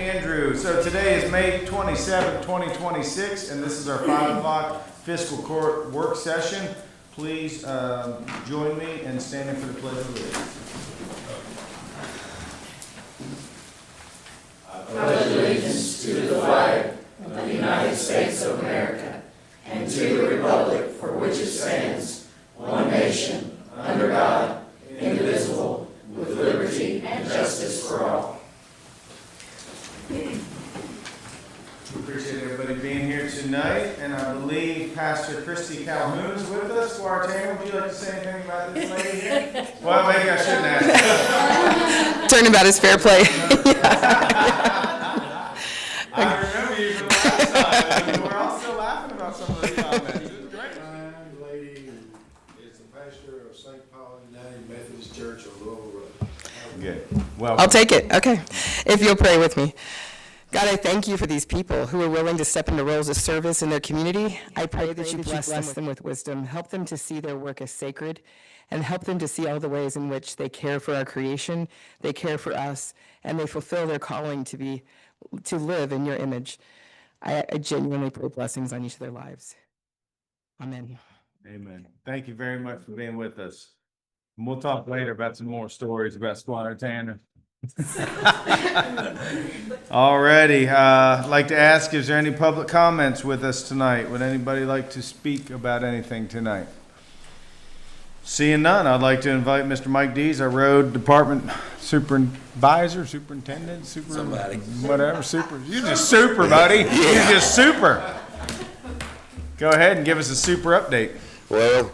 Andrew. So today is May 27, 2026, and this is our 5 o'clock Fiscal Court work session. Please join me in standing for the Pledge of Allegiance. I pledge allegiance to the flag of the United States of America and to the republic for which it stands, one nation, under God, indivisible, with liberty and justice for all. We appreciate everybody being here tonight, and I believe Pastor Christy Calhoun is with us. Squire Taylor, would you like to say anything about this lady here? Well, maybe I shouldn't ask. Turn about his fair play. I remember you from last time, and we're all still laughing about some of those comments. It was great. Fine lady is the pastor of St. Paul United Methodist Church on Louisville Road. Good. Well, I'll take it. Okay. If you'll pray with me. God, I thank you for these people who are willing to step into roles of service in their community. I pray that you bless them with wisdom, help them to see their work as sacred, and help them to see all the ways in which they care for our creation, they care for us, and they fulfill their calling to live in your image. I genuinely pray blessings on each of their lives. Amen. amen. Thank you very much for being with us. And we'll talk later about some more stories about Squire Tanner. Alrighty, I'd like to ask, is there any public comments with us tonight? Would anybody like to speak about anything tonight? Seeing none, I'd like to invite Mr. Mike Dees, our road department superintendent, Somebody. whatever, you're just super, buddy. You're just super. Go ahead and give us a super update. Well,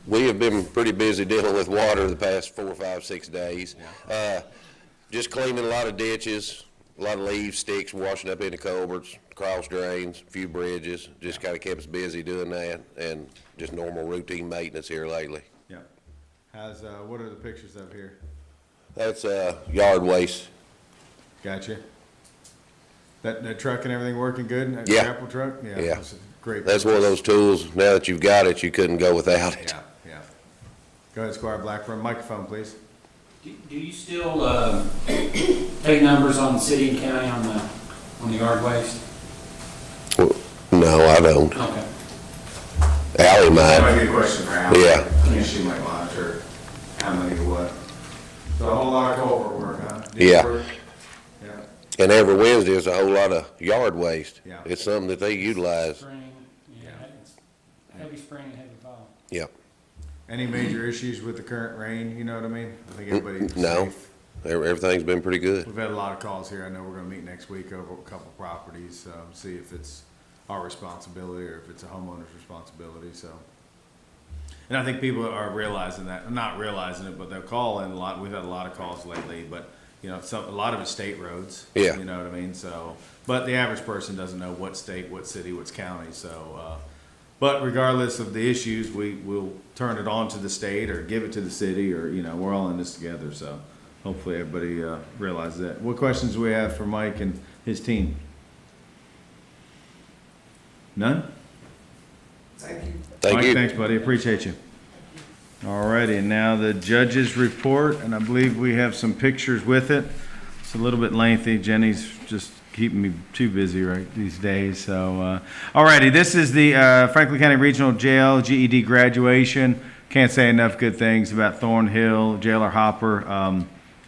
we have been pretty busy dealing with water the past 4, 5, 6 days. Just cleaning a lot of ditches, a lot of leaves, sticks washing up into culverts, cross drains, a few bridges. Just kind of kept us busy doing that, and just normal routine maintenance here lately. Yeah. What are the pictures up here? That's yard waste. Gotcha. That truck and everything working good? That Yeah. grapple truck? Yeah. That's a great. That's one of those tools, now that you've got it, you couldn't go without it. Yeah. Go ahead, Squire Blackburn. Microphone, please. Do you still take numbers on city and county on the yard waste? Well, no, I don't. Okay. Allie That might. might be a question for Al. Yeah. She might monitor how many to what. So a whole lot of culvert work, huh? Yeah. Work? Yeah. And every Wednesday is a whole lot of yard waste. Yeah. It's something that they utilize. Spring, it's heavy spring and heavy fall. Yeah. Any major issues with the current rain, you know what I mean? I think everybody's No. safe. Everything's been pretty good. We've had a lot of calls here. I know we're gonna meet next week over a couple properties, see if it's our responsibility or if it's a homeowner's responsibility, so. And I think people are realizing that, not realizing it, but they'll call in a lot. We've had a lot of calls lately, but, you know, a lot of it's state roads. Yeah. You know what I mean? So, but the average person doesn't know what state, what city, what county, so, but regardless of the issues, we will turn it on to the state or give it to the city, or, you know, we're all in this together, so hopefully everybody realizes that. What questions do we have for Mike and his team? None? Thank you. Thank Mike, you. thanks, buddy. Appreciate you. All righty, and now the judge's report, and I believe we have some pictures with it. It's a little bit lengthy. Jenny's just keeping me too busy these days. So, all righty, this is the Franklin County Regional Jail GED graduation. Can't say enough good things about Thornhill, Jailer Hopper.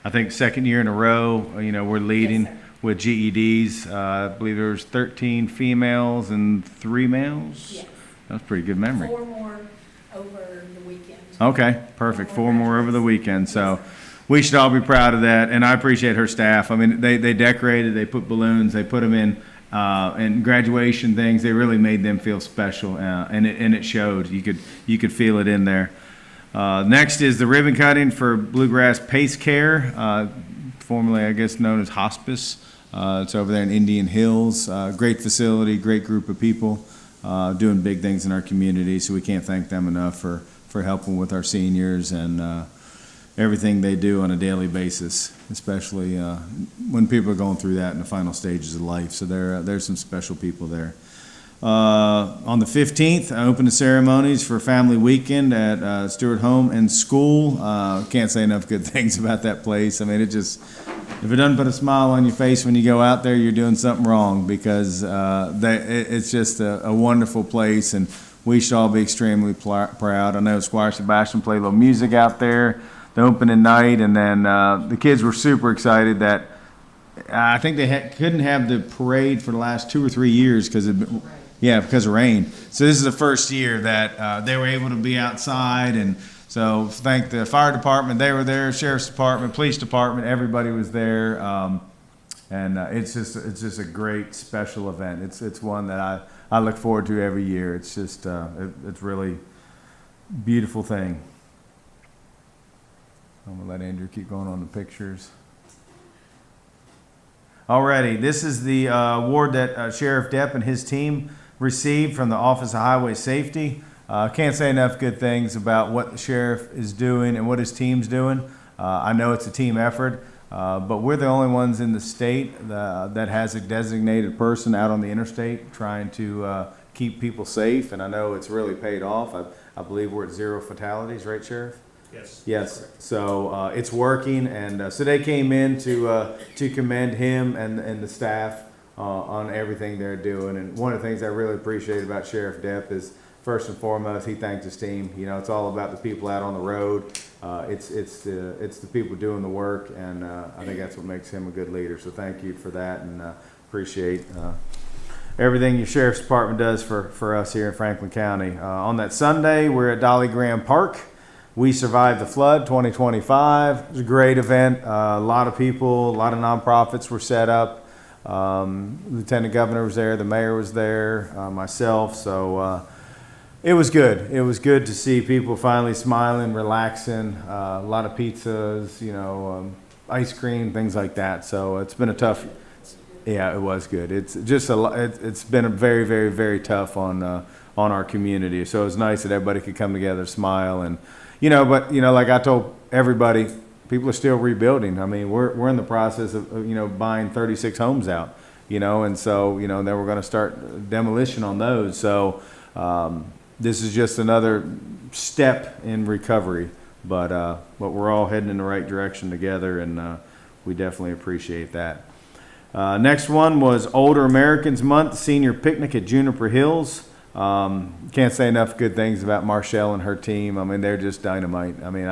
I think second year in a row, you know, we're leading with GEDs. I believe there was 13 females and 3 males. Yes. That's pretty good memory. 4 more over the weekend. Okay, perfect. 4 more over the weekend. So we should all be proud of that. And I appreciate her staff. I mean, they decorated, they put balloons, they put them in graduation things. They really made them feel special, and it showed. You could feel it in there. Next is the ribbon cutting for Bluegrass Pace Care, formerly I guess known as Hospice. It's over there in Indian Hills. Great facility, great group of people doing big things in our community. So we can't thank them enough for helping with our seniors and everything they do on a daily basis, especially when people are going through that in the final stages of life. So there's some special people there. On the 15th, I opened the ceremonies for Family Weekend at Stewart Home and School. Can't say enough good things about that place. I mean, if it doesn't put a smile on your face when you go out there, you're doing something wrong, because it's just a wonderful place, and we should all be extremely proud. I know Squire Sebastian played a little music out there the opening night, and then the kids were super excited that I think they couldn't have the parade for the last 2 or 3 years because of rain. So this is the first year that they were able to be outside, and so thank the fire department, they were there, sheriff's department, police department, everybody was there, and it's just a great special event. It's one that I look forward to every year. It's just it's really beautiful thing. I'm gonna let Andrew keep going on the pictures. Alrighty, this is the award that Sheriff Depp and his team received from the Office of Highway Safety. Can't say enough good things about what the sheriff is doing and what his team's doing. I know it's a team effort, but we're the only ones in the state that has a designated person out on the interstate trying to keep people safe, and I know it's really paid off. I believe we're at 0 fatalities, right, Sheriff? Yes. So it's working, and so they came in to commend him and the staff on everything they're doing. And one of the things I really appreciate about Sheriff Depp is, first and foremost, he thanked his team. You know, it's all about the people out on the road. It's the people doing the work, and I think that's what makes him a good leader. So thank you for that, and appreciate everything your sheriff's department does for us here in Franklin County. On that Sunday, we're at Dolly Graham Park. We Survived the Flood 2025. It was a great event. A lot of people, a lot of nonprofits were set up. Lieutenant Governor was there, the mayor was there, myself. So it was good. It was good to see people finally smiling, relaxing. A lot of pizzas, ice cream, things like that. So it's been a tough. Yeah, it was good. It's just it's been a very, very, very tough on our community. So it was nice that everybody could come together, smile, and. But like I told everybody, people are still rebuilding. I mean, we're in the process of buying 36 homes out, and so then we're going to start demolition on those. So this is just another step in recovery, but we're all heading in the right direction together, and we definitely appreciate that. Next one was Older Americans Month Senior Picnic at Juniper Hills. Can't say enough good things about Marshall and her team. I mean, they're just dynamite. I mean,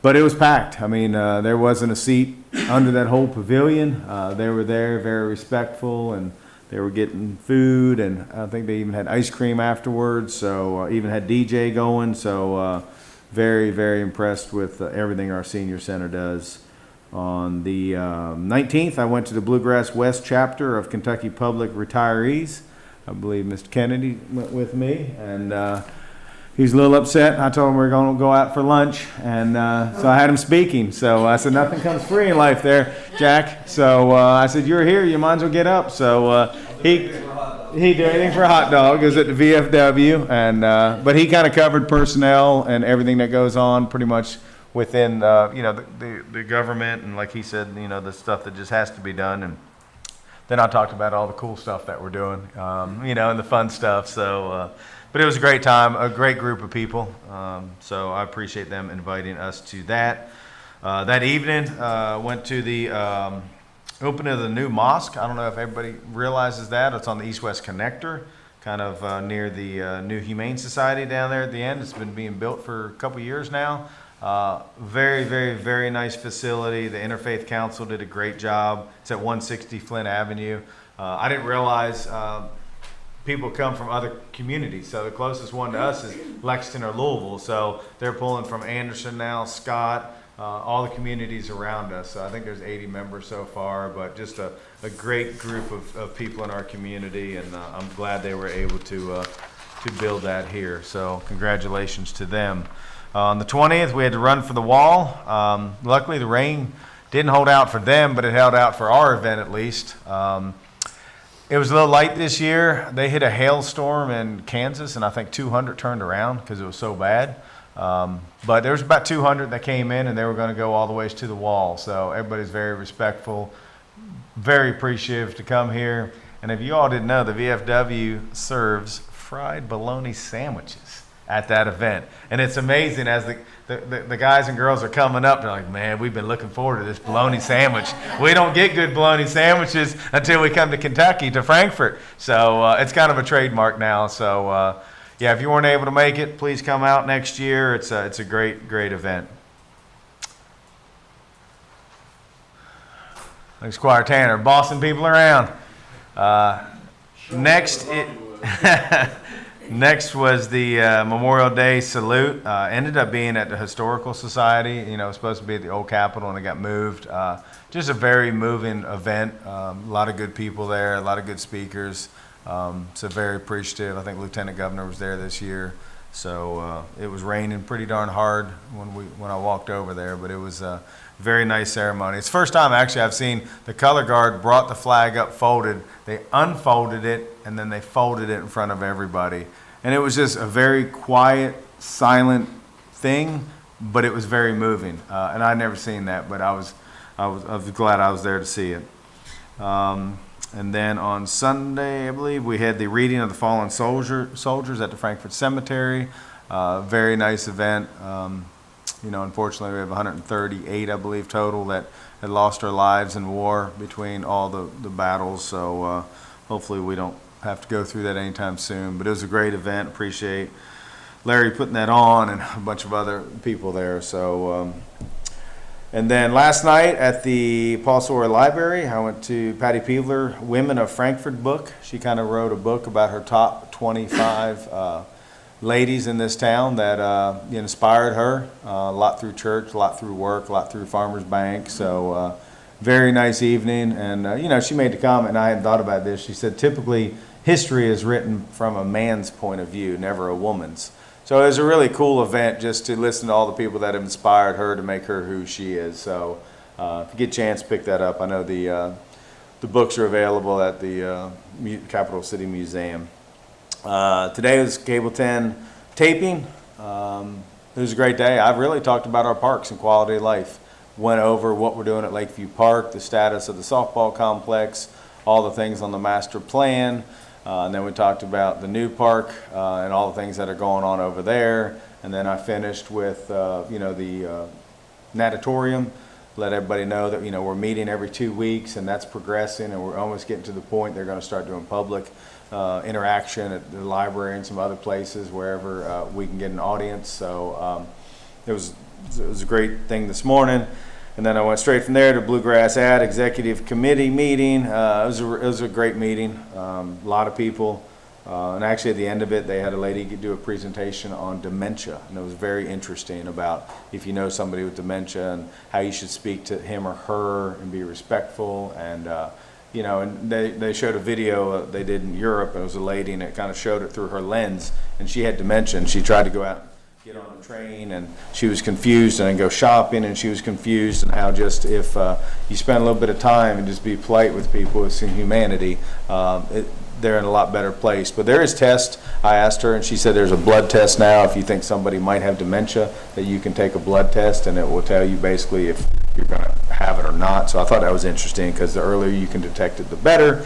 but it was packed. I mean, there wasn't a seat under that whole pavilion. They were there, very respectful, and they were getting food, and I think they even had ice cream afterwards. So even had DJ going. So very, very impressed with everything our senior center does. On the 19th, I went to the Bluegrass West chapter of Kentucky Public Retirees. I believe Mr. Kennedy went with me, and he's a little upset. I told him we were going to go out for lunch, and so I had him speaking. So I said, nothing comes free in life there, Jack. So I said, you're here, you might as well get up. So he did anything for a hot dog. It was at the VFW, and but he kind of covered personnel and everything that goes on pretty much within the government, and like he said, the stuff that just has to be done. And then I talked about all the cool stuff that we're doing, and the fun stuff. So, but it was a great time, a great group of people. So I appreciate them inviting us to that. That evening, went to the opening of the new mosque. I don't know if everybody realizes that. It's on the East-West Connector, kind of near the new Humane Society down there at the end. It's been being built for a couple years now. Very, very, very nice facility. The Interfaith Council did a great job. It's at 160 Flint Avenue. I didn't realize people come from other communities. So the closest one to us is Lexington or Louisville. So they're pulling from Anderson now, Scott, all the communities around us. So I think there's 80 members so far, but just a great group of people in our community, and I'm glad they were able to build that here. So congratulations to them. On the 20th, we had to run for the wall. Luckily, the rain didn't hold out for them, but it held out for our event at least. It was a little light this year. They hit a hailstorm in Kansas, and I think 200 turned around because it was so bad. But there was about 200 that came in, and they were going to go all the ways to the wall. So everybody's very respectful, very appreciative to come here. And if you all didn't know, the VFW serves fried bologna sandwiches at that event. And it's amazing as the guys and girls are coming up, they're like, man, we've been looking forward to this bologna sandwich. We don't get good bologna sandwiches until we come to Kentucky, to Frankfort. So it's kind of a trademark now. So yeah, if you weren't able to make it, please come out next year. It's a great, great event. Like Squire Tanner, bossing people around. Next was the Memorial Day salute. Ended up being at the Historical Society. You know, it was supposed to be at the old Capitol, and it got moved. Just a very moving event. A lot of good people there, a lot of good speakers. So very appreciative. I think Lieutenant Governor was there this year. So it was raining pretty darn hard when I walked over there, but it was a very nice ceremony. It's the first time actually I've seen the color guard brought the flag up folded. They unfolded it and then they folded it in front of everybody. And it was just a very quiet, silent thing, but it was very moving. And I'd never seen that, but I was glad I was there to see it. And then on Sunday, I believe, we had the reading of the fallen soldiers at the Frankfort Cemetery. Very nice event. You know, unfortunately, we have 138, I believe, total that had lost their lives in war between all the battles. So hopefully we don't have to go through that anytime soon. But it was a great event. Appreciate Larry putting that on and a bunch of other people there. So, and then last night at the Paul Sawyer Library, I went to Patty Peebler, Women of Frankfort book. She kind of wrote a book about her top 25 ladies in this town that inspired her, a lot through church, a lot through work, a lot through Farmers Bank. So very nice evening. And, you know, she made the comment, and I hadn't thought about this. She said, typically history is written from a man's point of view, never a woman's. So it was a really cool event just to listen to all the people that have inspired her to make her who she is. So if you get a chance, pick that up. I know the books are available at the Capital City Museum. Today was Cable 10 taping. It was a great day. I've really talked about our parks and quality of life. Went over what we're doing at Lakeview Park, the status of the softball complex, all the things on the master plan. And then we talked about the new park and all the things that are going on over there. And then I finished with, the natatorium. Let everybody know that, we're meeting every 2 weeks, and that's progressing, and we're almost getting to the point they're going to start doing public interaction at the library and some other places wherever we can get an audience. So it was a great thing this morning. And then I went straight from there to Bluegrass Ad Executive Committee meeting. It was a great meeting. A lot of people. And actually at the end of it, they had a lady do a presentation on dementia. And it was very interesting about if you know somebody with dementia and how you should speak to him or her and be respectful. And, and they showed a video they did in Europe. And it was a lady, and it kind of showed it through her lens. And she had dementia, and she tried to go out get on the train, and she was confused, and then go shopping, and she was confused, and how just if you spend a little bit of time and just be polite with people with some humanity, they're in a lot better place. But there is tests. I asked her, and she said there's a blood test now. If you think somebody might have dementia, that you can take a blood test, and it will tell you basically if you're going to have it or not. So I thought that was interesting, because the earlier you can detect it, the better.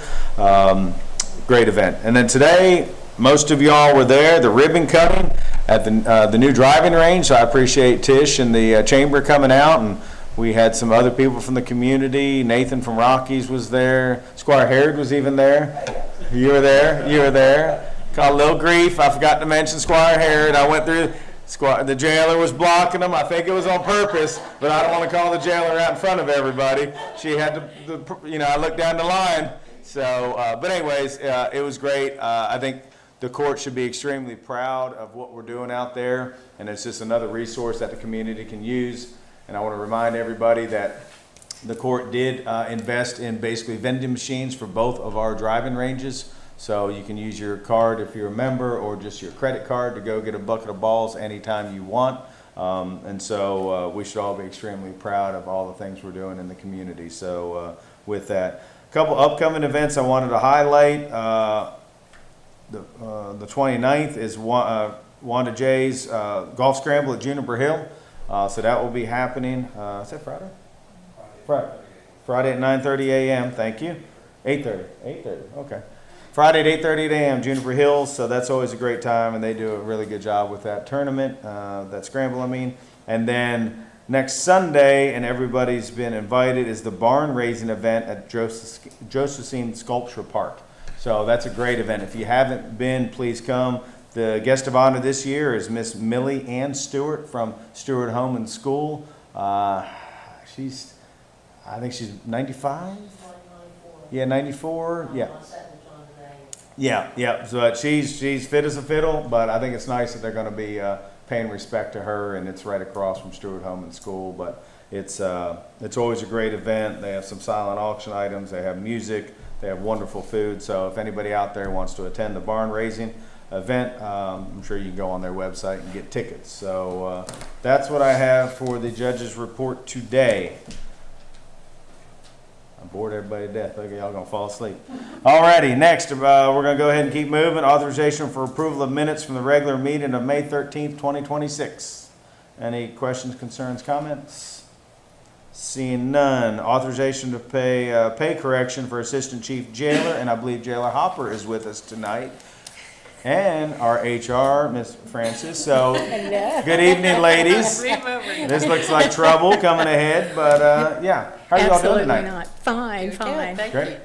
Great event. And then today, most of y'all were there, the ribbon cutting at the new driving range. So I appreciate Tish and the chamber coming out, and we had some other people from the community. Nathan from Rockies was there. Squire Harrod was even there. You were there. Caught a little grief. I forgot to mention Squire Harrod. I went through. The jailer was blocking them. I think it was on purpose, but I don't want to call the jailer out in front of everybody. She had to, I looked down the line. So, but anyways, it was great. I think the court should be extremely proud of what we're doing out there, and it's just another resource that the community can use. And I want to remind everybody that the court did invest in basically vending machines for both of our driving ranges. So you can use your card if you're a member, or just your credit card to go get a bucket of balls anytime you want. And so we should all be extremely proud of all the things we're doing in the community. So with that, a couple upcoming events I wanted to highlight. The 29th is Wanda J's golf scramble at Juniper Hill. So that will be happening. Is that Friday? Friday at 9:30 a.m. Thank you. 8:30. Okay. Friday at 8:30 a.m., Juniper Hills, so that's always a great time, and they do a really good job with that tournament, that scramble, I mean. And then next Sunday, and everybody's been invited, is the barn raising event at Josephine Sculpture Park. So that's a great event. If you haven't been, please come. The guest of honor this year is Miss Millie Ann Stewart from Stewart Home and School. I think she's 95? Yeah, 94, yeah. Yeah. So she's fit as a fiddle, but I think it's nice that they're going to be paying respect to her, and it's right across from Stewart Home and School. But it's always a great event. They have some silent auction items. They have music. They have wonderful food. So if anybody out there wants to attend the barn raising event, I'm sure you can go on their website and get tickets. So that's what I have for the judge's report today. I bored everybody to death. Look, y'all gonna fall asleep. Alrighty, next, we're gonna go ahead and keep moving. Authorization for approval of minutes from the regular meeting of May 13th, 2026. Any questions, concerns, comments? Seeing none. Authorization to pay pay correction for Assistant Chief Jailer, and I believe Jailer Hopper is with us tonight. And our HR, Miss Francis. So, good evening, ladies. This looks like trouble coming ahead, but yeah. How are you all doing tonight? Absolutely not. Fine. Great.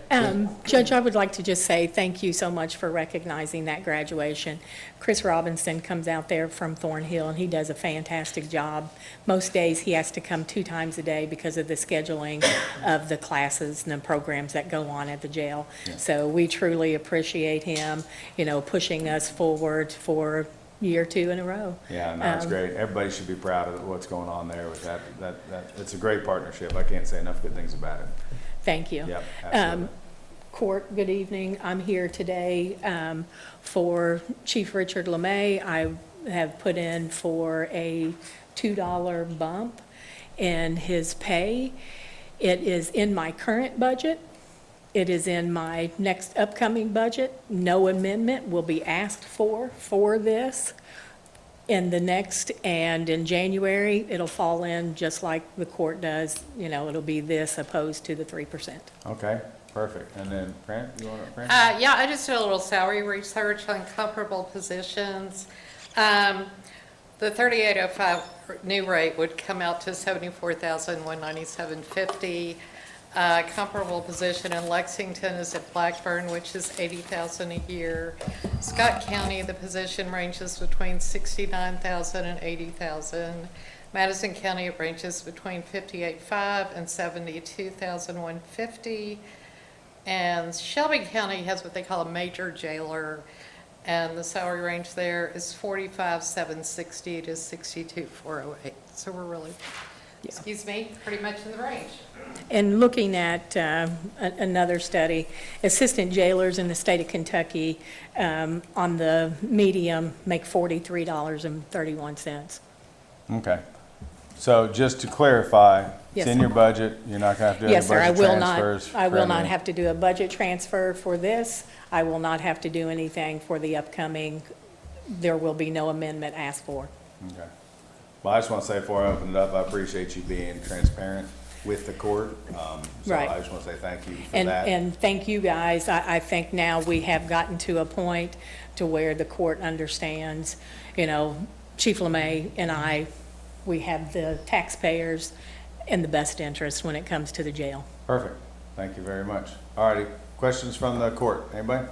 Judge, I would like to just say thank you so much for recognizing that graduation. Chris Robinson comes out there from Thornhill, and he does a fantastic job. Most days, he has to come 2 times a day because of the scheduling of the classes and the programs that go on at the jail. Yeah. So we truly appreciate him, pushing us forward for year 2 in a row. Yeah, no, it's great. Everybody should be proud of what's going on there with that. It's a great partnership. I can't say enough good things about it. Thank you. Yep, absolutely. Court, good evening. I'm here today for Chief Richard LeMay. I have put in for a $2 bump in his pay. It is in my current budget. It is in my next upcoming budget. No amendment will be asked for this. In the next, and in January, it'll fall in just like the court does. It'll be this opposed to the 3%. Okay, perfect. And then, Fran, you want to, Fran? Yeah, I just did a little salary research on comparable positions. The 3805 new rate would come out to $74,197.50. Comparable position in Lexington is at Blackburn, which is $80,000 a year. Scott County, the position ranges between $69,000 and $80,000. Madison County, it ranges between $58,500 and $72,150. And Shelby County has what they call a major jailer, and the salary range there is $45,760 to $62,408. So we're really, pretty much in the range. And looking at another study, assistant jailers in the state of Kentucky on the medium make $43.31. Okay. So just to clarify, Yes, it's in sir. your budget. You're not going to have to do any Yes, sir, I budget will not, transfers. I will not friendly. have to do a budget transfer for this. I will not have to do anything for the upcoming, there will be no amendment asked for. Okay. Well, I just want to say before I open it up, I appreciate you being transparent with the court. So Right. I just want to say thank you for And, that. and thank you, guys. I think now we have gotten to a point to where the court understands, Chief LeMay and I, we have the taxpayers in the best interest when it comes to the jail. Perfect. Thank you very much. All righty. Questions from the court? Anybody?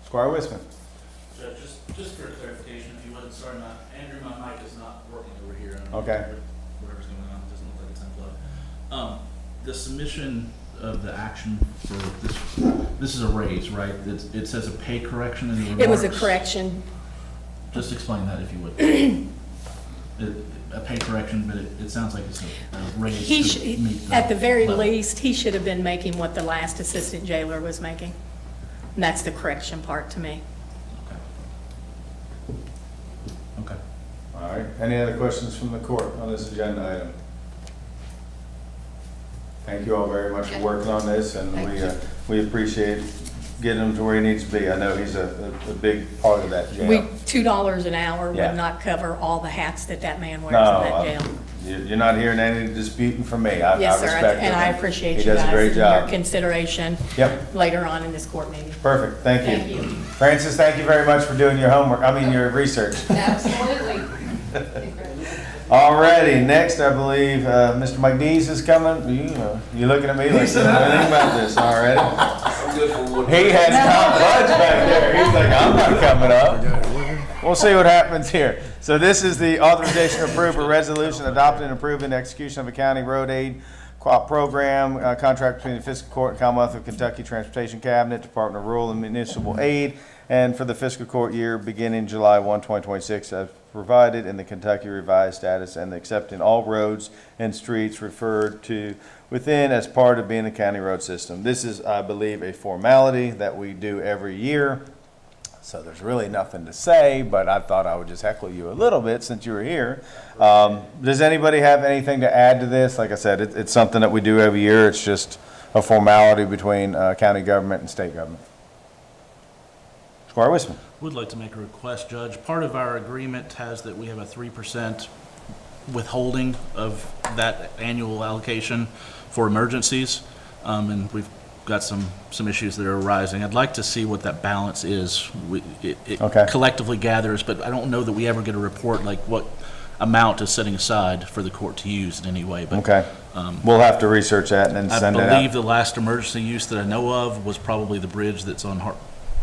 Squire Wisman. Judge, just for clarification, if you wouldn't, sorry, Andrew, my mic is not working over here. I don't know Okay. Whatever's going on, it doesn't look like it's unplugged. The submission of the action for this is a raise, right? It says a pay correction in the remarks. It was a correction. Just explain that if you would. A pay correction, but it sounds like it's a raise to meet At the very level. least, he should have been making what the last assistant jailer was making. And that's the correction part to me. Okay. All right. Any other questions from the court on this agenda item? Thank you all very much for working on this, and we appreciate getting him to where he needs to be. I know he's a big part of that jail. $2 an hour Yeah. would not cover all the hats that man wears No, in that jail. You're not hearing any disputing from me. I Yes, sir, respect it. and I appreciate He you does a guys great and your job. consideration Yep. later on in this court meeting. Perfect, thank Thank you. you. Francis, thank you very much for doing your homework, your research. Absolutely. Alrighty, next I believe, Mr. Mike Dees is coming. You looking at me like, you know anything about this already? He has not budged back there. He's like, I'm not coming up. We'll see what happens here. So this is the authorization to approve a resolution adopting and approving the execution of a county road aid co-op program, contract between the Fiscal Court and Commonwealth of Kentucky Transportation Cabinet, Department of Rural and Municipal Aid, and for the fiscal court year beginning July 1, 2026, as provided in the Kentucky Revised Status, and accepting all roads and streets referred to within as part of being the county road system. This is, I believe, a formality that we do every year. So there's really nothing to say, but I thought I would just heckle you a little bit since you were here. Does anybody have anything to add to this? Like I said, it's something that we do every year. It's just a formality between county government and state government. Squire Wisman. Would like to make a request, Judge. Part of our agreement has that we have a 3% withholding of that annual allocation for emergencies, and we've got some issues that are arising. I'd like to see what that balance is. It Okay. collectively gathers, but I don't know that we ever get a report like what amount is setting aside for the court to use in any way. But Okay. We'll have to research that and then I send it believe out. the last emergency use that I know of was probably the bridge that's on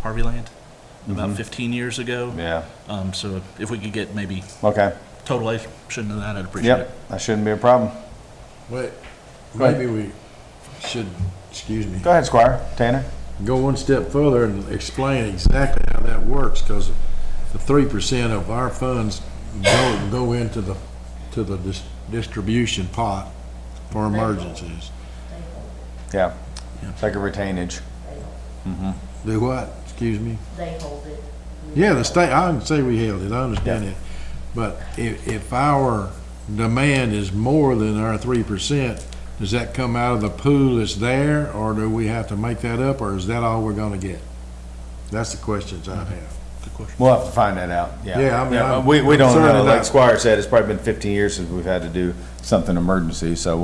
Harvey Land about 15 years ago. Yeah. So if we could get maybe Okay. totalation of that, I'd appreciate it. Yep. That shouldn't be a problem. Wait, Go ahead. maybe we should, excuse me, Go ahead, Squire. Tanner. go one step further and explain exactly how that works, because the 3% of our funds go into the distribution pot for emergencies. Yeah. It's like a retainage. Do what? Excuse me? They hold it. Yeah, the state, I didn't say we held it, I understand it. But if our demand is more than our 3%, does that come out of the pool that's there, or do we have to make that up, or is that all we're gonna get? That's the questions I have. Good question. We'll have to find that out. Yeah. Yeah, I mean, I'm we don't concerned know. about- Like Squire said, it's probably been 15 years since we've had to do something emergency, so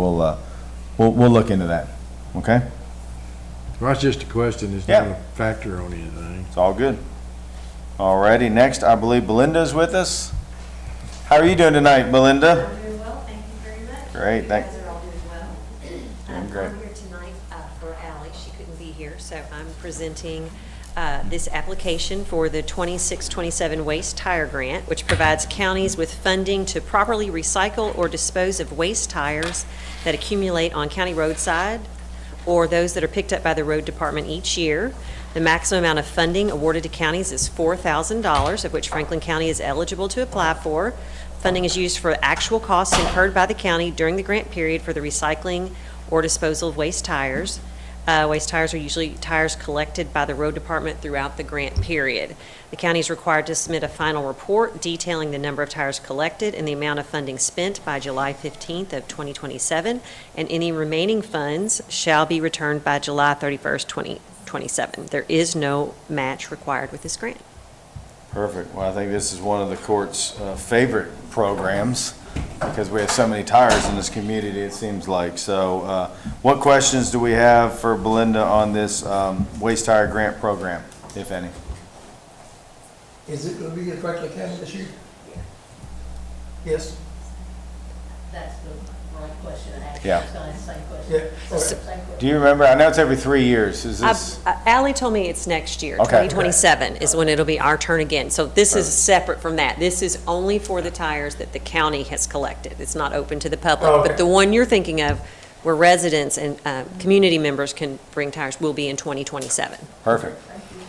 we'll look into that. Okay? Well, that's just a question, it's Yeah. not a factor on anything. It's all good. Alrighty, next, I believe Belinda's with us. How are you doing tonight, Belinda? I'm doing well, thank you very much. Great, thank- You guys are all doing well. Doing great. I'm here tonight for Ally. She couldn't be here, so I'm presenting this application for the 26-27 Waste Tire Grant, which provides counties with funding to properly recycle or dispose of waste tires that accumulate on county roadside or those that are picked up by the road department each year. The maximum amount of funding awarded to counties is $4,000, of which Franklin County is eligible to apply for. Funding is used for actual costs incurred by the county during the grant period for the recycling or disposal of waste tires. Waste tires are usually tires collected by the road department throughout the grant period. The county is required to submit a final report detailing the number of tires collected and the amount of funding spent by July 15th of 2027, and any remaining funds shall be returned by July 31st, 2027. There is no match required with this grant. Perfect. Well, I think this is one of the court's favorite programs because we have so many tires in this community, it seems like. So what questions do we have for Belinda on this waste tire grant program, if any? Is it gonna be in Franklin County this year? Yes? That's the right question to ask. Yeah. I was gonna ask the same question. Yeah. Same question. Do you remember? I know it's every 3 years. Is this? Ally told me it's next year, Okay. 2027 is when it'll be our turn again. So this is separate from that. This is only for the tires that the county has collected. It's not open to the public. Oh, okay. But the one you're thinking of, where residents and community members can bring tires, will be in 2027. Perfect.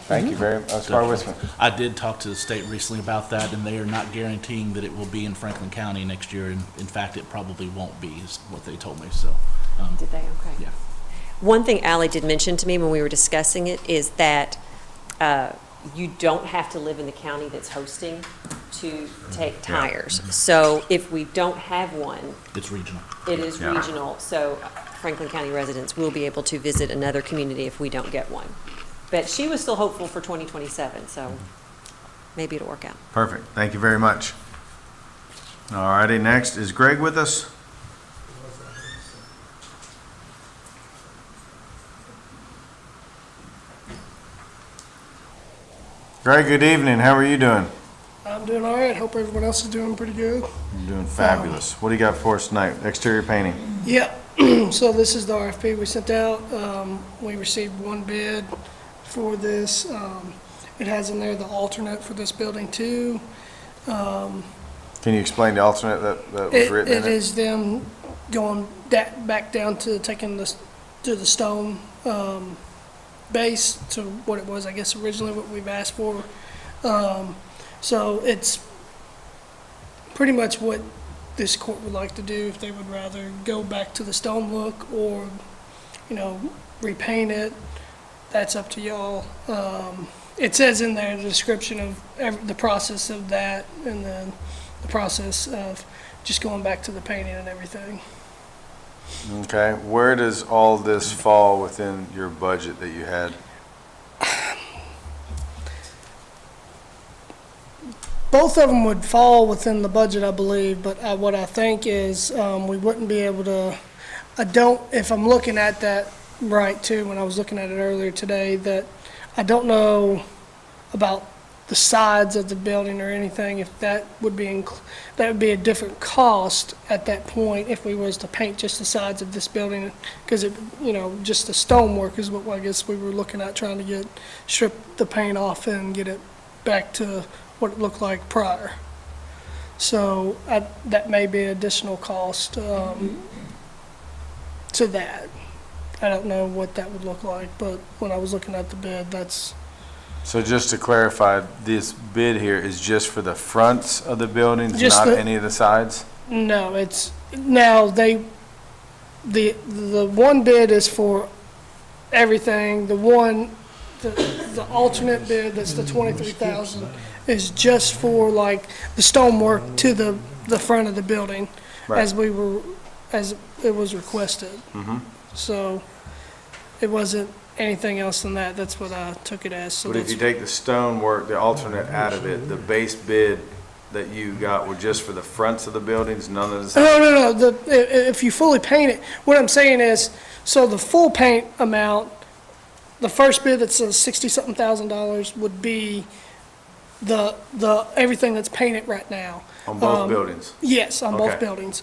Thank you very much. Squire Wisman. I did talk to the state recently about that, and they are not guaranteeing that it will be in Franklin County next year. And in fact, it probably won't be, is what they told me, so. Did they? Okay. Yeah. One thing Ally did mention to me when we were discussing it is that you don't have to live in the county that's hosting to take tires. So if we don't have one, It's regional. it is regional. So Franklin County residents will be able to visit another community if we don't get one. But she was still hopeful for 2027, so maybe it'll work out. Perfect. Thank you very much. All righty, next, is Greg with us? Greg, good evening. How are you doing? I'm doing all right. Hope everyone else is doing pretty good. I'm doing fabulous. What do you got for us tonight? Exterior painting. Yeah. So this is the RFP we sent out. We received one bid for this. It has in there the alternate for this building too. Can you explain the alternate that was written in It it? is them going back down to taking this to the stone base to what it was, I guess, originally what we've asked for. So it's pretty much what this court would like to do, if they would rather go back to the stone look or, repaint it. That's up to y'all. It says in there the description of the process of that, and then the process of just going back to the painting and everything. Okay, where does all this fall within your budget that you had? Both of them would fall within the budget, I believe, but what I think is we wouldn't be able to, if I'm looking at that right too, when I was looking at it earlier today, that I don't know about the sides of the building or anything, if that would be a different cost at that point if we was to paint just the sides of this building, because just the stonework is what I guess we were looking at, trying to strip the paint off and get it back to what it looked like prior. So that may be additional cost to that. I don't know what that would look like, but when I was looking at the bid, that's. So just to clarify, this bid here is just for the fronts of the buildings, Just not any of the sides? No, it's, now the one bid is for everything. The alternate bid, that's the 23,000, is just for like the stonework to the front of the building, Right. as it was requested. So it wasn't anything else than that. That's what I took it as. So But if you take the stonework, the alternate out of it, the base bid that you got were just for the fronts of the buildings, none of the sides? No. If you fully paint it, what I'm saying is, so the full paint amount, the first bid that says $60-something thousand would be the everything that's painted right now. On both buildings? Yes, on both Okay. buildings.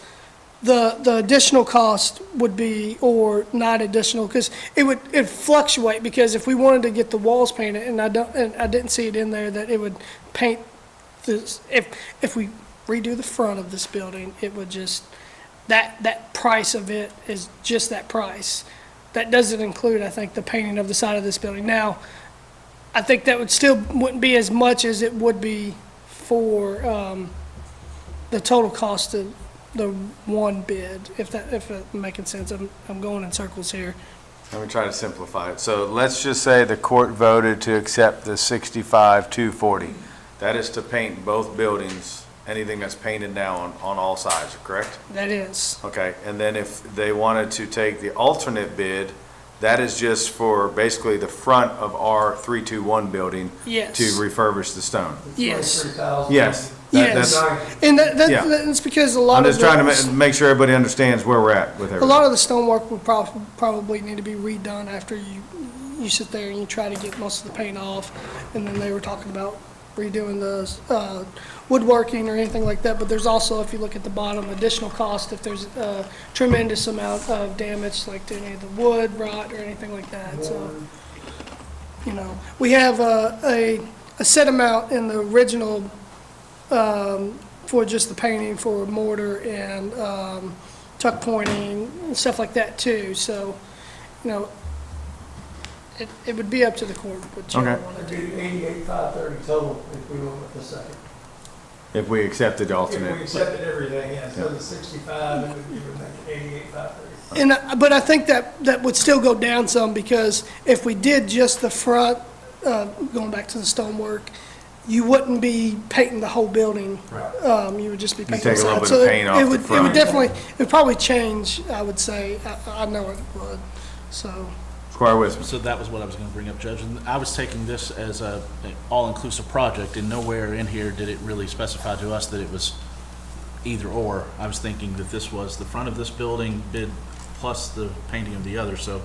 The additional cost would be, or not additional, because it'd fluctuate, because if we wanted to get the walls painted, and I didn't see it in there that it would paint this, if we redo the front of this building, it would just, that price of it is just that price. That doesn't include, I think, the painting of the side of this building. Now, I think that wouldn't be as much as it would be for the total cost of the one bid, if that's making sense. I'm going in circles here. Let me try to simplify it. So let's just say the court voted to accept the $65,240. That is to paint both buildings, anything that's painted now on all sides, correct? That is. Okay, and then if they wanted to take the alternate bid, that is just for basically the front of our 321 building Yes. to refurbish the stone? Yes. 23,000. Yes. Yes. And Yeah. that's because a lot I'm of just trying those- to make sure everybody understands where we're at with a everything. lot of the stonework would probably need to be redone after you sit there and you try to get most of the paint off. And then they were talking about redoing the woodworking or anything like that. But there's also, if you look at the bottom, additional cost if there's a tremendous amount of damage, like to any of the wood, rot, or anything like that. So, we have a set amount in the original for just the painting, for mortar and tuck pointing and stuff like that too. So, it would be up to the court what you Okay. want to It'd do. be 88,530 total if we went with the second. If we accepted the If we alternate. accepted everything, yeah, so the 65, it would make it 88,530. But I think that would still go down some, because if we did just the front, going back to the stonework, you wouldn't be painting the whole building. You would just be painting take the a little sides. bit of So paint off it the would front. definitely, it would probably change, I would say. I know it would, so. Squire Wisdom. So that was what I was going to bring up, Judge. And I was taking this as an all-inclusive project, and nowhere in here did it really specify to us that it was either or. I was thinking that this was the front of this building bid plus the painting of the other. So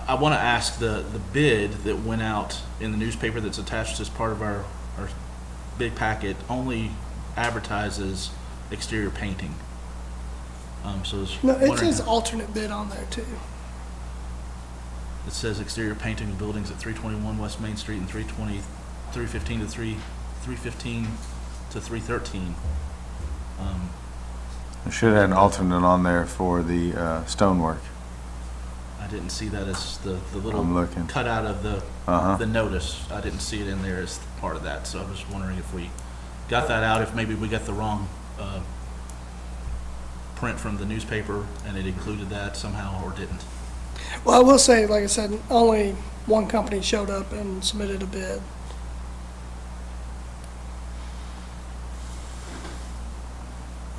I want to ask, the bid that went out in the newspaper that's attached as part of our big packet only advertises exterior painting. So I was No, it wondering- says alternate bid on there too. It says exterior painting of buildings at 321 West Main Street and 315 to 313. We should have had an alternate on there for the stonework. I didn't see that as the I'm little looking. cutout of Uh-huh. the notice. I didn't see it in there as part of that, so I was wondering if we got that out, if maybe we got the wrong print from the newspaper and it included that somehow or didn't. Well, I will say, like I said, only one company showed up and submitted a bid.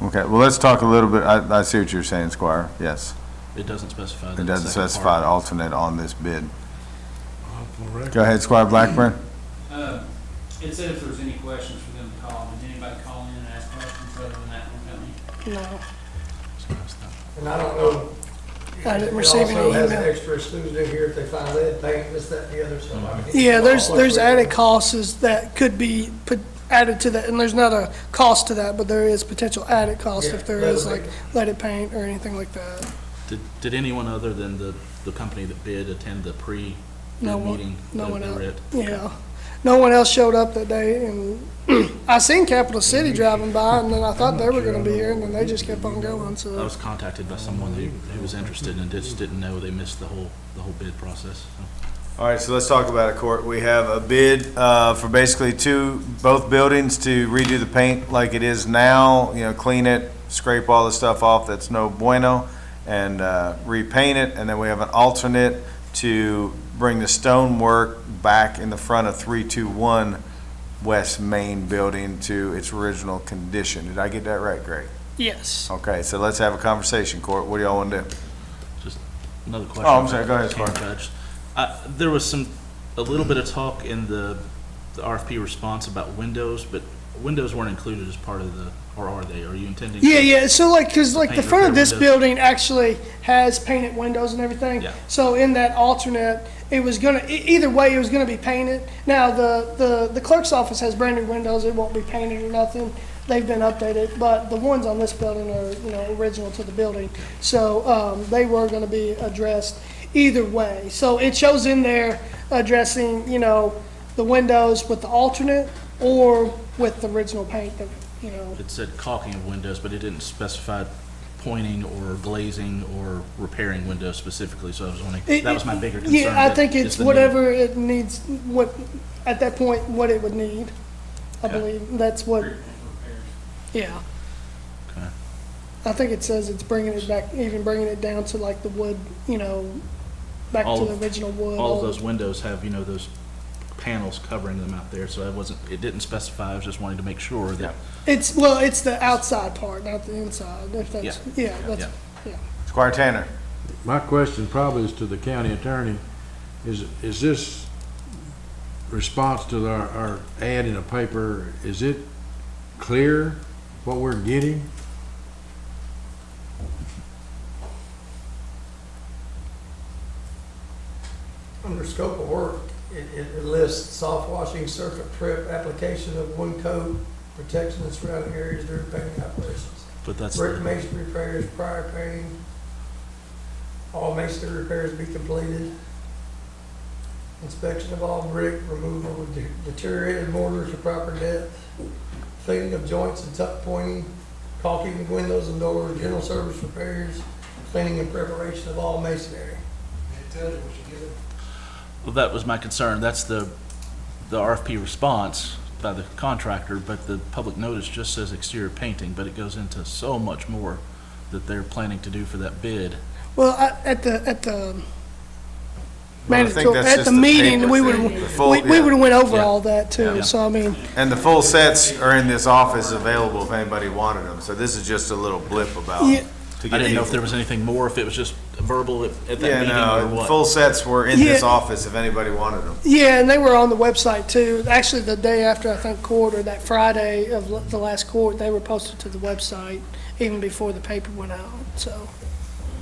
Okay, well, let's talk a little bit, I see what you're saying, Squire, yes. It doesn't specify. It that doesn't second specify part. an alternate on this bid. Go ahead, Squire Blackburn. It said if there was any questions for them to call, did anybody call in and ask questions other than that one company? No, And I don't know. I didn't receive any It also has email. extra exclusion in here if they find lead paint, this, that, and the other, so I mean. Yeah, there's added costs that could be put, added to that, and there's not a cost to that, but there is potential added cost Yeah, if there is that'll like make leaded paint or anything like that. Did anyone other than the company that bid attend the pre-bid No one- meeting? no that one we else. were at? Yeah, no one else showed up that day, and I seen Capital City driving by, and then I thought they were gonna be here, and then they just kept on going, I so. was contacted by someone who was interested and just didn't know they missed the whole bid process. So. All right, so let's talk about it, Court. We have a bid for basically both buildings to redo the paint like it is now, you know, clean it, scrape all the stuff off that's no bueno, and repaint it. And then we have an alternate to bring the stonework back in the front of 321 West Main Building to its original condition. Did I get that right, Greg? Yes. Okay, so let's have a conversation, Court. What do y'all want to do? Just another question. Oh, I'm sorry. Go ahead, County Squire. Judge. There was a little bit of talk in the RFP response about windows, but windows weren't included as part of the, or are they? Are you intending? Yeah, to- yeah, so like, cause like the Paint front of repair this windows. building actually has painted windows and everything. Yeah. So in that alternate, it was gonna, either way, it was gonna be painted. Now, the clerk's office has brand new windows, it won't be painted or nothing. They've been updated, but the ones on this building are, you know, original to the building. So, they were gonna be addressed either way. So it shows in there addressing, you know, the windows with the alternate or with the original paint that, you know. It said caulking of windows, but it didn't specify pointing or glazing or repairing windows specifically, so I was wondering, that was my bigger concern. Yeah, I that think it's the new- whatever it needs, what, at that point, what it would need. I Yeah. believe that's what, Repairs. yeah. Okay. I think it says it's bringing it back, even bringing it down to like the wood, you know, back All to the of- original wood. All of those windows have, you know, those panels covering them out there, so it didn't specify, I was just wanting to make sure that, It's, well, it's the outside part, not the inside, if that's, yeah, that's, yeah. yeah. Squire Tanner. My question probably is to the county attorney. Is this response to our ad in the paper, is it clear what we're getting? Under scope of work, it lists soft washing, surface prep, application of one coat, protection of surrounding areas during painting operations. but that's Brick the, masonry repairs, prior painting, all masonry repairs be completed. Inspection of all brick, removal of deteriorated mortars to proper depth, cleaning of joints and tuck pointing, caulking of windows and doors, general service repairs, cleaning and preparation of all masonry. It tells you what you get. well, that was my concern, that's the RFP response by the contractor, but the public notice just says exterior painting, but it goes into so much more that they're planning to do for that bid. Well, at the Well, I think mandatory, that's at just the the meeting, paper we thing. would, The full- we yeah. would've went over Yeah. all that too, Yeah. so I mean, And the full sets are in this office available if anybody wanted them. So this is just a little blip about. Yeah. to I get didn't know if people- there was anything more, if it was just verbal at that Yeah, meeting or no, what. full sets were in this Yeah. office if anybody wanted them. yeah, and they were on the website too. Actually, the day after, I think, court, or that Friday of the last court, they were posted to the website even before the paper went out, so.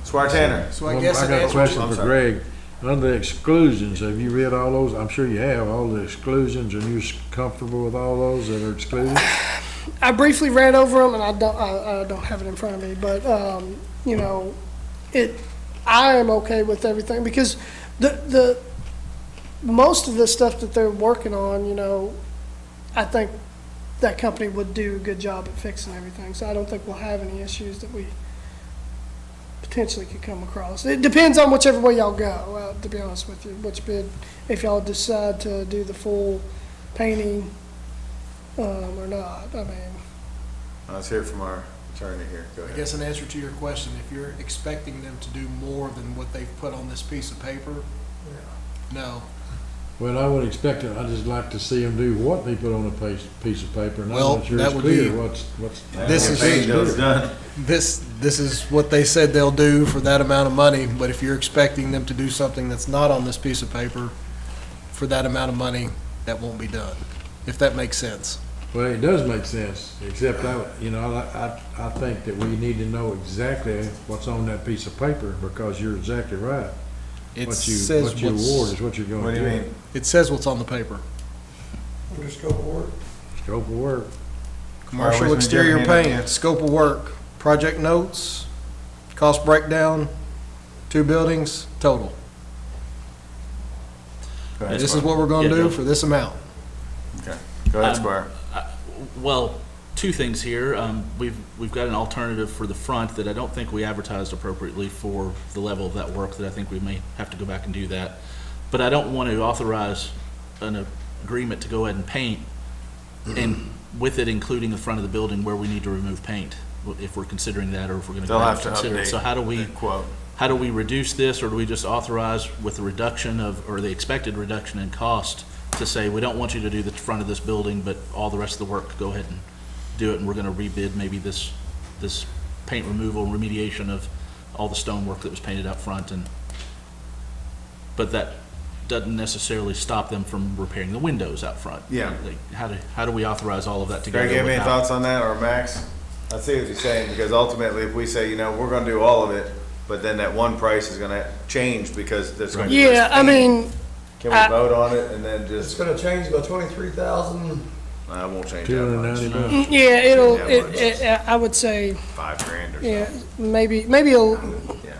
Squire Tanner. So Well, I got a question I'm for sorry. Greg. Under the exclusions, have you read all those? I'm sure you have, all the exclusions, and you're comfortable with all those that are excluded? I briefly read over them, and I don't have it in front of me, but, you know, I am okay with everything, because most of the stuff that they're working on, you know, I think that company would do a good job at fixing everything, so I don't think we'll have any issues that we potentially could come across. It depends on whichever way y'all go, to be honest with you, which bid, if y'all decide to do the full painting, or not, I mean. Let's hear from our attorney here. Go I ahead. guess in answer to your question, if you're expecting them to do more than what they've put on this piece of paper, no. Well, I would expect it, I'd just like to see them do what they put on a piece of paper, and I'm Well, not sure that it's would clear be- what's. This is- Paint job's done. This is what they said they'll do for that amount of money, but if you're expecting them to do something that's not on this piece of paper for that amount of money, that won't be done, if that makes sense. Well, it does make sense, except I think that we need to know exactly what's on that piece of paper, because you're exactly right. It What says you what's- award is what you're going to What do get. you mean? It says what's on the paper. Under scope of work. Scope of work. Commercial Alright, exterior Wisman, do you have a hand up paint, scope of work, project notes, cost breakdown, 2 buildings, total. Go ahead, This is Squire. what we're gonna Yeah, do Joe. for this amount. Okay. Go ahead, Squire. Well, two things here. We've got an alternative for the front that I don't think we advertised appropriately for the level of that work, that I think we may have to go back and do that. But I don't want to authorize an agreement to go ahead and paint, and with it including the front of the building where we need to remove paint, if we're considering that, or if we're going to They'll go ahead have and to consider it. update So the quote. how do we reduce this, or do we just authorize with the reduction of, or the expected reduction in cost, to say, we don't want you to do the front of this building, but all the rest of the work, go ahead and do it, and we're gonna rebid maybe this paint removal and remediation of all the stonework that was painted up front, but that doesn't necessarily stop them from repairing the windows out front. Yeah. Like, how do we authorize all of that together? Greg, you have any without- thoughts on that, or Max? I see what you're saying, because ultimately, if we say, you know, we're gonna do all of it, but then that one price is gonna change because there's gonna be. Yeah, less I paint, mean, Can we vote on it and then It's just, gonna change by 23,000. I won't change that much, $290. yeah, it'll, Yeah, I would say, $5,000 or yeah, something. maybe Yeah.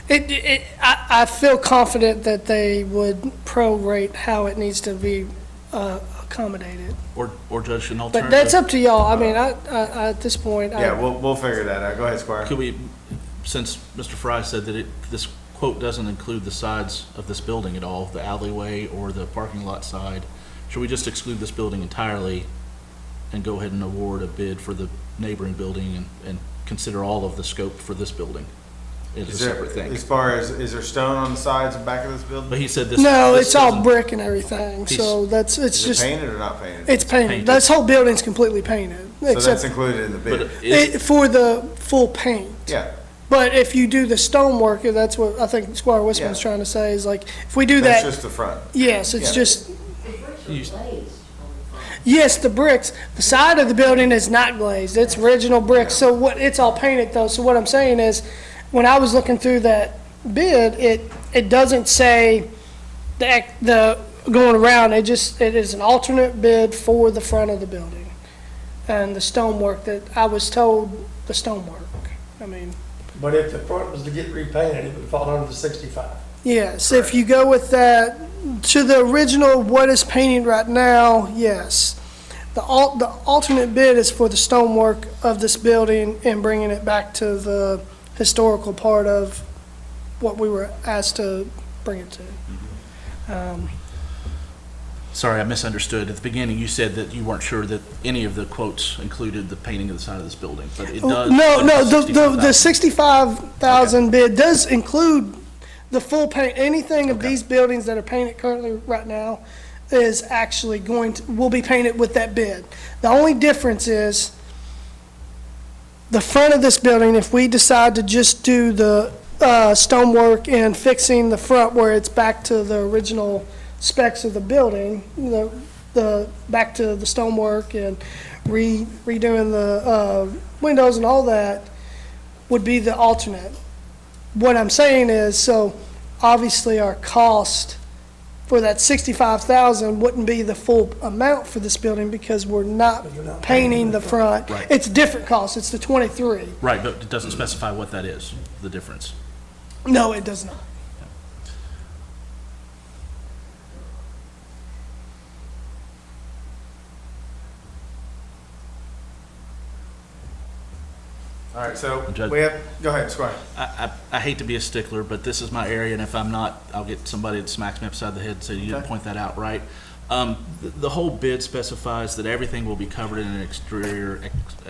I feel confident that they would prorate how it needs to be accommodated. Or judge an But alternative. that's up to y'all. I mean, I at this point, Yeah, we'll figure that out. Go ahead, Squire. Could we, since Mr. Fry said that this quote doesn't include the sides of this building at all, the alleyway or the parking lot side, should we just exclude this building entirely and go ahead and award a bid for the neighboring building and consider all of the scope for this building as a Is there, separate thing? as far as, is there stone on the sides and back of this building? But he said this. no, this it's all doesn't- brick and everything, so it's Is it just, painted or not painted? it's painted. painted. This whole building's completely painted, So that's except included in the But bid? is, for the full paint. Yeah, But if you do the stonework, that's what I think Squire Wisman's Yeah. trying to say, is like, if we do that's that, just the front. yes, it's yeah. just, you- yes, the bricks, the side of the building is not glazed, it's original bricks, so it's all painted though, so what I'm saying is, when I was looking through that bid, it doesn't say the going around, it is an alternate bid for the front of the building. And the stonework that, I was told, the stonework, I mean, But if the front was to get repainted, it would fall under the 65. yes, if you go with that, to the original, what is painted right now, yes. The alternate bid is for the stonework of this building and bringing it back to the historical part of what we were asked to bring it to. sorry, I misunderstood. At the beginning, you said that you weren't sure that any of the quotes included the painting of the side of this building, but it does. No, but the it's 65,000 bid does include the full paint. Anything of Okay. these buildings that are painted currently right now is actually will be painted with that bid. The only difference is the front of this building, if we decide to just do the stonework and fixing the front where it's back to the original specs of the building, the back to the stonework and redoing the windows and all that, would be the alternate. What I'm saying is, so obviously our cost for that 65,000 wouldn't be the full amount for this building because we're not Because you're not painting the front. Right. It's a different cost, it's the 23. Right, but it doesn't specify what that is, the difference. No, it does not. All right, so Judge- we have, go ahead, Squire. I hate to be a stickler, but this is my area, and if I'm not, I'll get somebody that smacks me upside the head and say, you didn't Okay. point that out right. The whole bid specifies that everything will be covered in an exterior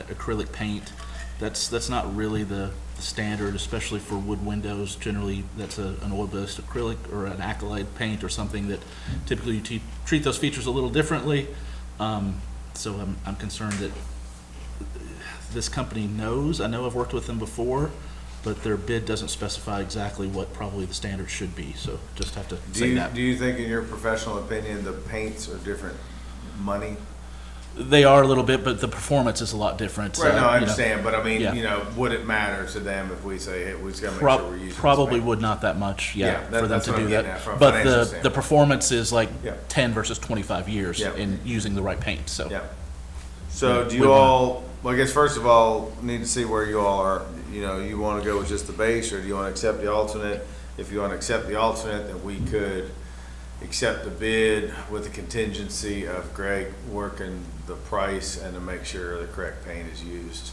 acrylic paint. That's not really the standard, especially for wood windows. Generally, that's an oil-based acrylic or an acrylic paint or something that typically you treat those features a little differently. So I'm concerned that this company knows, I know I've worked with them before, but their bid doesn't specify exactly what probably the standard should be, so just have to say that. Do you think, in your professional opinion, the paints are different money? They are a little bit, but the performance is a lot different. Right, no, I you know. understand, but I mean, Yeah. you know, would it matter to them if we say, hey, we just gotta make sure we're using this Probably paint? would not that much, Yeah, yeah, for them that's to what I'm do getting that. at from a But financial the standpoint. performance is like Yeah. 10 versus 25 years Yeah. in using the right paint, so. Yeah. So do we you wanna- all, well, I guess first of all, need to see where you all are. You know, you wanna go with just the base, or do you wanna accept the alternate? If you wanna accept the alternate, then we could accept the bid with the contingency of Greg working the price and to make sure the correct paint is used,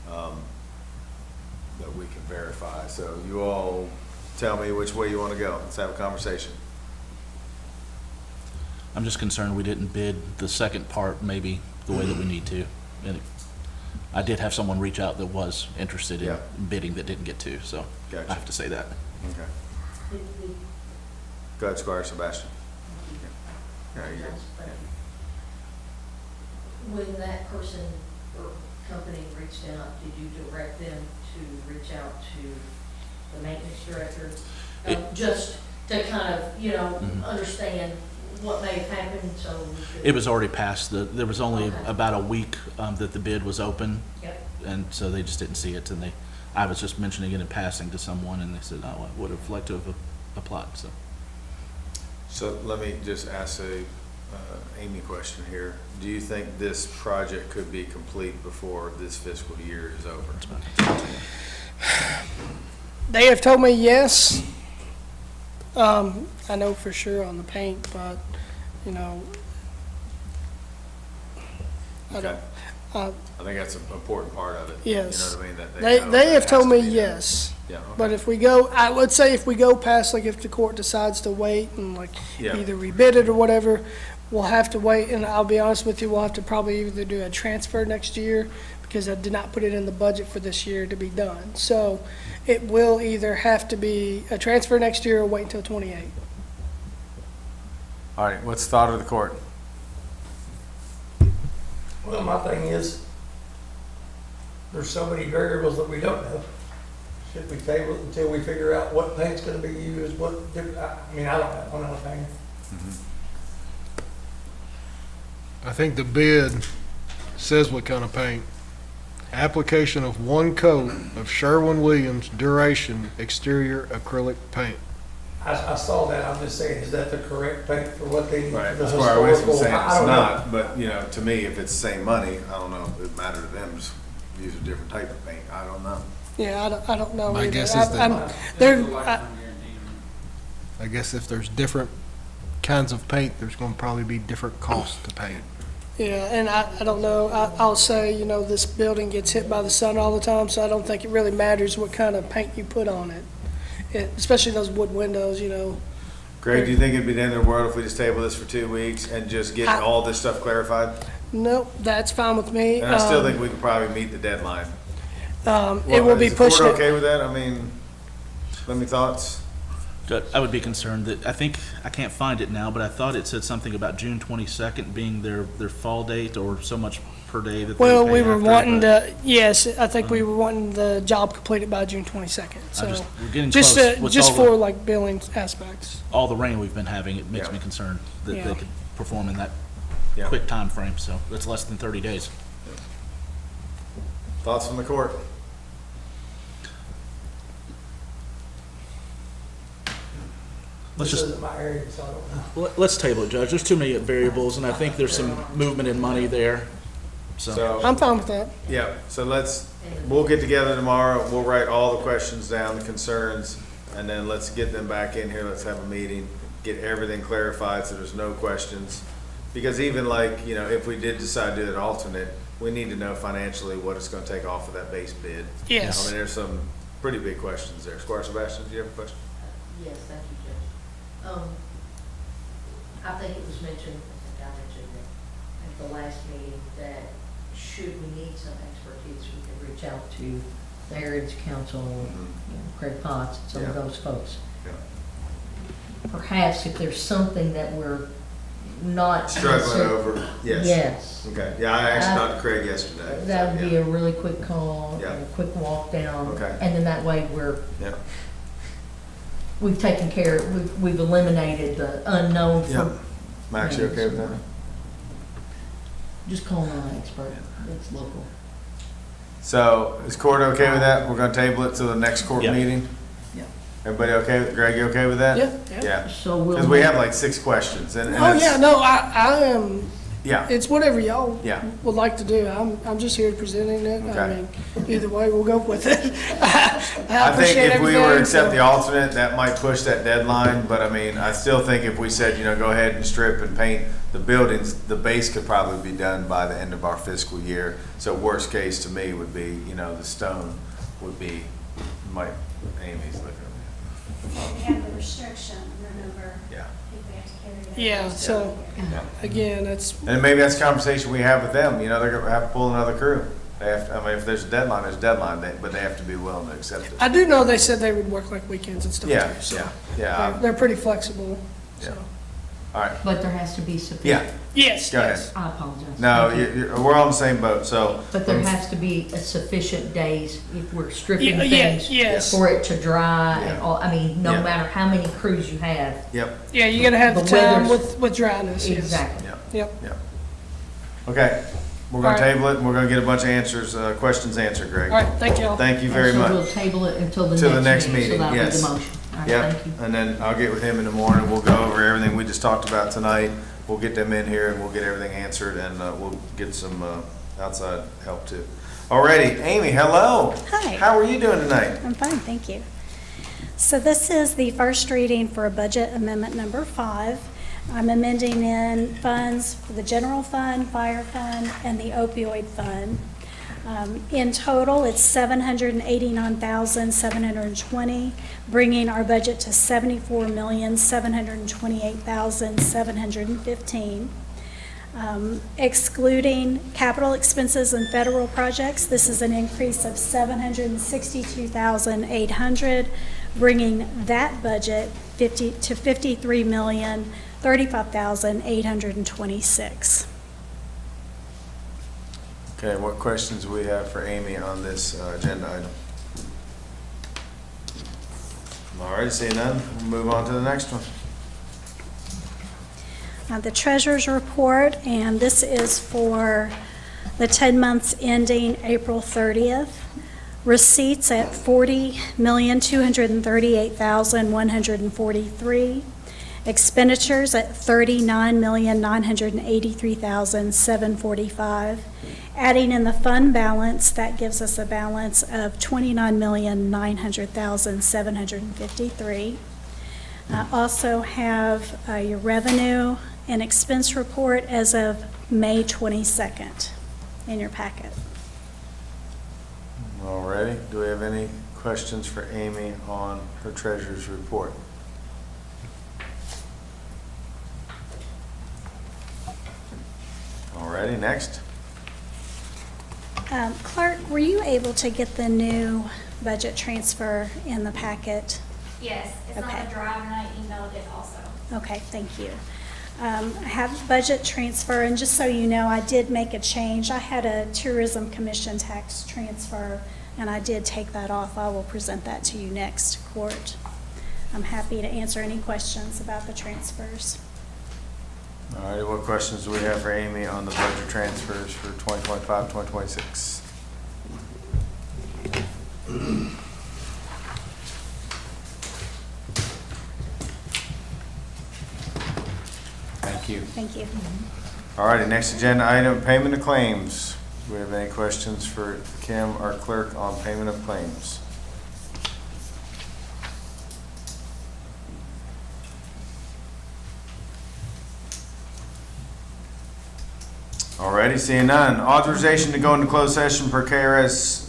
that we can verify. So you all tell me which way you wanna go. Let's have a conversation. I'm just concerned we didn't bid the second part maybe the way that we need to. And I did have someone reach out that was interested in Yeah. bidding that didn't get to, so Gotcha. I have to say that. Okay. Go ahead, Squire Sebastian. Yeah, you go. When that person or company reached out, did you direct them to reach out to the maintenance director? Just to kind of, you know, understand what may have happened, so we could. It was already passed. There was only Okay. about a week that the bid was open, Yep. and so they just didn't see it. And I was just mentioning it in passing to someone, and they said, "Oh, I would have liked to have applied." So So let me just ask a Amy question here. Do you think this project could be complete before this fiscal year is over? They have told me yes. I know for sure on the paint, but, you know, I don't, I think that's an important part of it. Yes. You know what I mean? That know they that have has told to me be done. yes. Yeah, But okay. if we go, I would say if we go past, like if the court decides to wait and like Yeah. either rebid it or whatever, we'll have to wait, and I'll be honest with you, we'll have to probably either do a transfer next year, because I did not put it in the budget for this year to be done. So it will either have to be a transfer next year or wait until '28. All right, what's the thought of the court? Well, my thing is, there's so many variables that we don't know. Should we table it until we figure out what paint's gonna be used, what, I mean, I don't know, I'm not a painter. I think the bid says what kind of paint. Application of one coat of Sherwin-Williams duration exterior acrylic paint. I saw that, I'm just saying, is that the correct paint for what they need? Right, for the that's why I was historical? saying I it's don't know. not, but, you know, to me, if it's the same money, I don't know, it would matter to them, just use a different type of paint, I don't know. Yeah, I don't know My either. guess is I'm- that- I'm- there- I guess if there's different kinds of paint, there's gonna probably be different costs to paint. Yeah, and I don't know, I'll say, you know, this building gets hit by the sun all the time, so I don't think it really matters what kind of paint you put on it. Especially those wood windows, you know. Greg, do you think it'd be the end of the world if we just table this for 2 weeks and just get all this stuff clarified? Nope, that's fine with me. And I still think we could probably meet the deadline. It will be Is the court pushed. okay with that? I mean, let me thoughts? I would be concerned that, I think, I can't find it now, but I thought it said something about June 22nd being their fall date, or so much per day that they Well, pay we were after, wanting but to, yes, I think we were wanting the job completed by June 22nd, so. we're getting Just, close. With just all the- for like billing aspects. all the rain we've been having, it makes Yeah. me concerned that Yeah. they could perform in that Yeah. quick time frame. So that's less than 30 days. Thoughts from the court? Let's This just, isn't my area, so I don't know. let's table it, Judge. There's too many variables, and I think there's some movement in money there, so. So, I'm fine with that. yeah, so we'll get together tomorrow, we'll write all the questions down, the concerns, and then let's get them back in here, let's have a meeting, get everything clarified so there's no questions. Because even like, you know, if we did decide to do an alternate, we need to know financially what it's gonna take off of that base bid. Yes. I mean, there's some pretty big questions there. Squire Sebastian, do you have a question? Yes, thank you, Judge. I think it was mentioned, I think I mentioned it at the last meeting, that should we need some expertise, we could reach out to the Heritage Council, you know, Craig Potts, some of Yeah. those folks. Yeah. Perhaps if there's something that we're not. Struggling over, yes. Yes. Okay, yeah, I actually talked to Craig yesterday. That would be Yeah. a really quick call, Yeah. and a quick walk down. Okay. And then that way Yeah. we've taken care, we've eliminated the unknown Yeah. for, Max, you okay with that? just call an expert that's local. So is court okay with that? We're gonna table it till the next court Yeah. meeting? Yeah. Everybody okay? Greg, you okay with that? Yeah, yeah. Yeah, So we'll. because we have like 6 questions and Oh, it's- yeah, no, I am, Yeah, it's whatever y'all Yeah. would like to do. I'm just here presenting it. I Okay. mean, either way, we'll go with it. I think appreciate if we were to everything, accept so- the alternate, that might push that deadline, but I mean, I still think if we said, you know, go ahead and strip and paint the buildings, the base could probably be done by the end of our fiscal year. So worst case to me would be, you know, the stone would be, Amy's looking at We have the restriction, remember, me. Yeah. if we have to carry that. Yeah, so, Yeah. again, that's, And maybe that's a conversation we have with them, you know, they're gonna have to pull another crew. They have, I mean, if there's a deadline, there's a deadline, but they have to be willing to accept it. I do know they said they would work like weekends and stuff too, Yeah, so. yeah, yeah, They're pretty flexible, so. all right, But there has to be yeah, sufficient. Yes, go ahead. yes. I apologize. No, Thank you. we're on the same boat, so. But there has to be a sufficient days if we're stripping Yeah, things yes. for it to dry and Yeah. all, I mean, no Yeah. matter how many crews you have. Yep, Yeah, you gotta have the The time weather's- with dryness, yes. Exactly. yep, Yep. okay. We're gonna All right. table it, and we're gonna get a bunch of answers, questions answered, Greg. All right, thank y'all. Thank you very And so we'll much. table it until Till the the next next meeting, meeting, so that'll be yes. the motion. All right, Yep, thank you. and then I'll get with him in the morning, we'll go over everything we just talked about tonight. We'll get them in here and we'll get everything answered and, we'll get some, outside help too. Alrighty, Amy, hello. Hi. How are you doing tonight? I'm fine, thank you. So this is the first reading for budget amendment number 5. I'm amending in funds for the general fund, fire fund, and the opioid fund. In total, it's $789,720, bringing our budget to $74,728,715. Excluding capital expenses and federal projects, this is an increase of $762,800, bringing that budget to $53,035,826. Okay, what questions do we have for Amy on this, agenda item? Alright, seeing none, we'll move on to the next one. The treasurer's report, and this is for the 10 months ending April 30th. Receipts at $40,238,143. Expenditures at $39,983,745. Adding in the fund balance, that gives us a balance of $29,900,753. Also have your revenue and expense report as of May 22nd in your packet. Alrighty, do we have any questions for Amy on her treasurer's report? Alrighty, next. Clark, were you able to get the new budget transfer in the packet? Yes, it's Okay. on the drive and I emailed it also. Okay, thank you. I have budget transfer, and just so you know, I did make a change. I had a tourism commission tax transfer, and I did take that off. I will present that to you next court. I'm happy to answer any questions about the transfers. Alrighty, what questions do we have for Amy on the budget transfers for 2025, 2026? Thank you. Thank you. All righty, next agenda item, payment of claims. Do we have any questions for Kim, our clerk, on payment of claims? All righty, seeing none. Authorization to go into closed session per KRS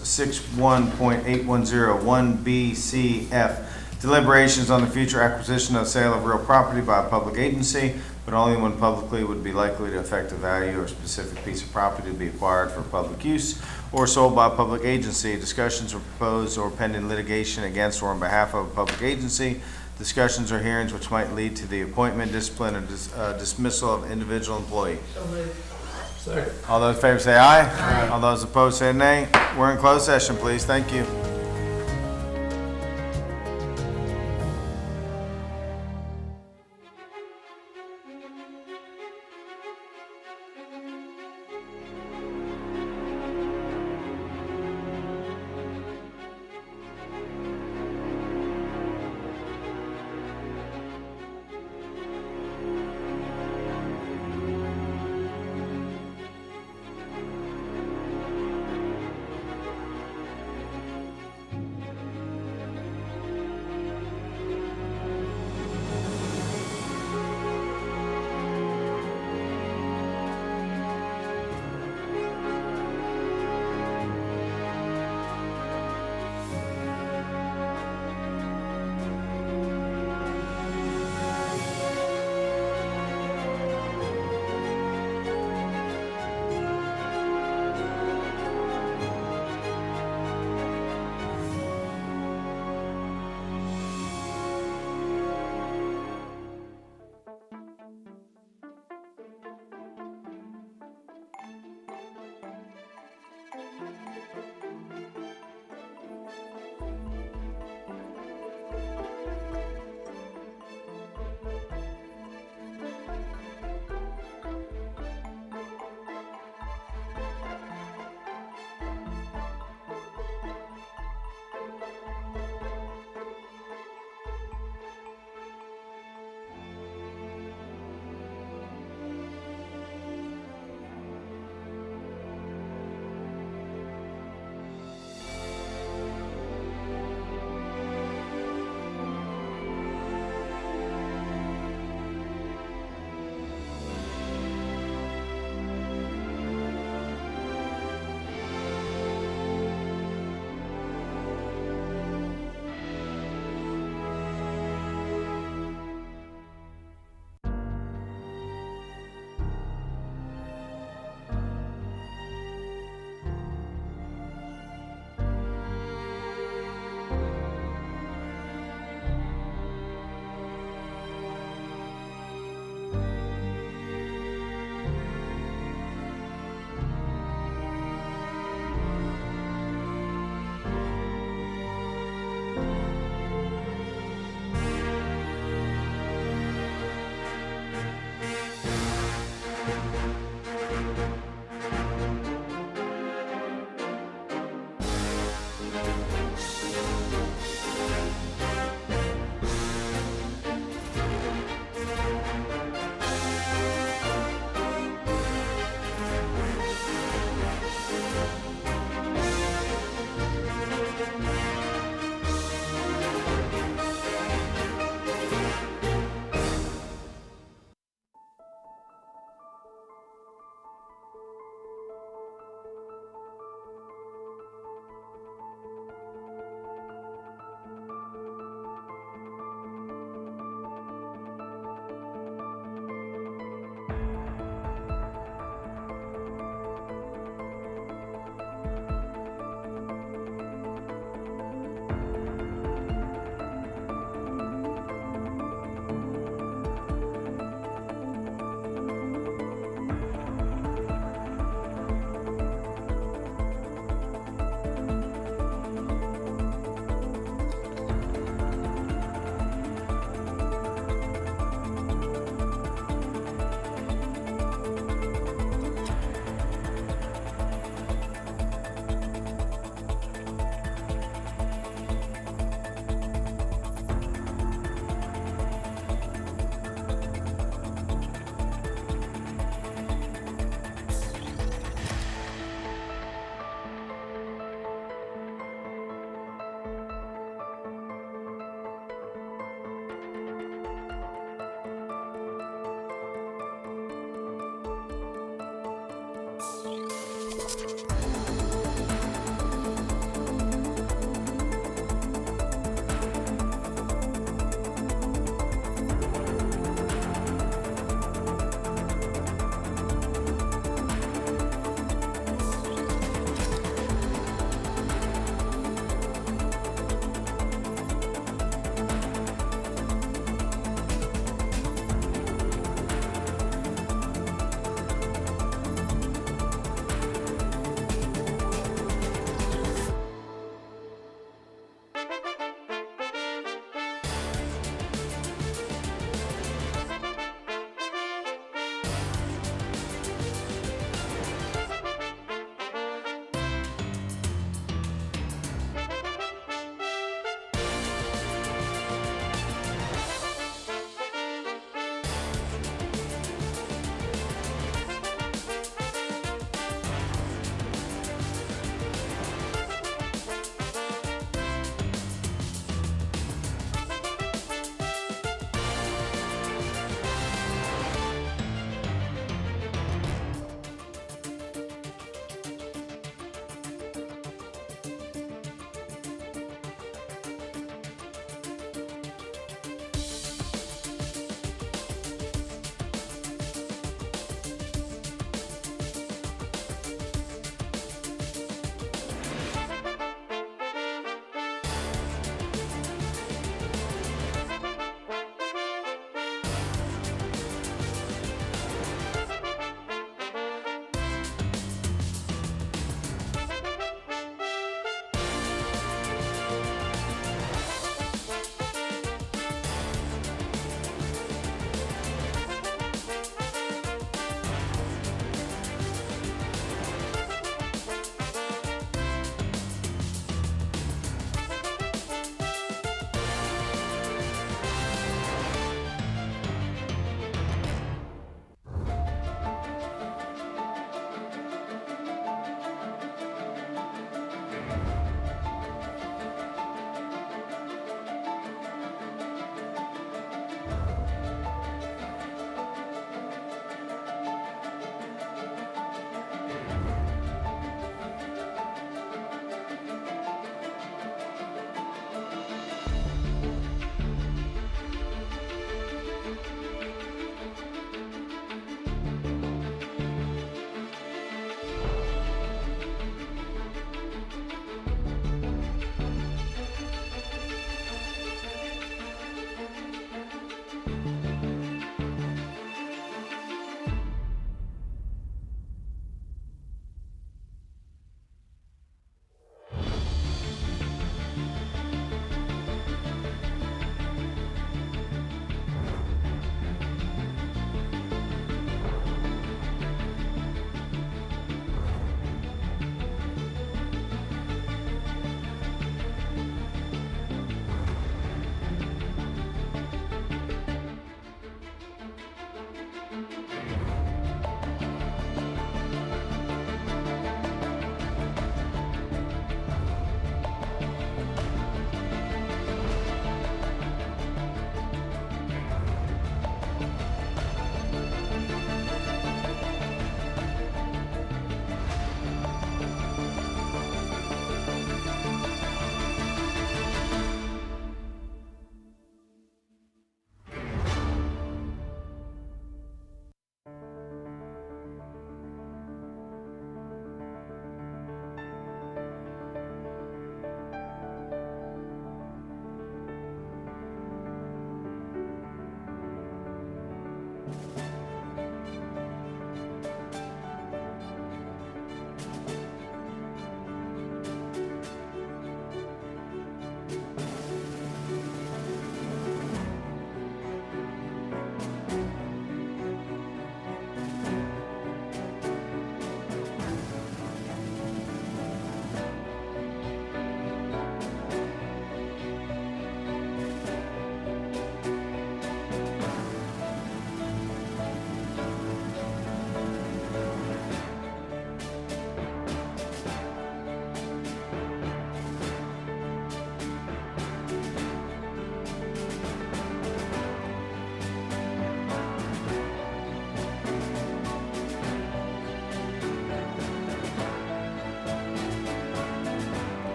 61.8101BCF. Deliberations on the future acquisition or sale of real property by a public agency, but only when publicly would be likely to affect the value or specific piece of property to be acquired for public use or sold by a public agency. Discussions are proposed or pending litigation against or on behalf of a public agency. Discussions or hearings which might lead to the appointment, discipline, or dismissal of individual employee. Second. All those in favor say aye. Aye. All those opposed say nay. We're in closed session, please. Thank you.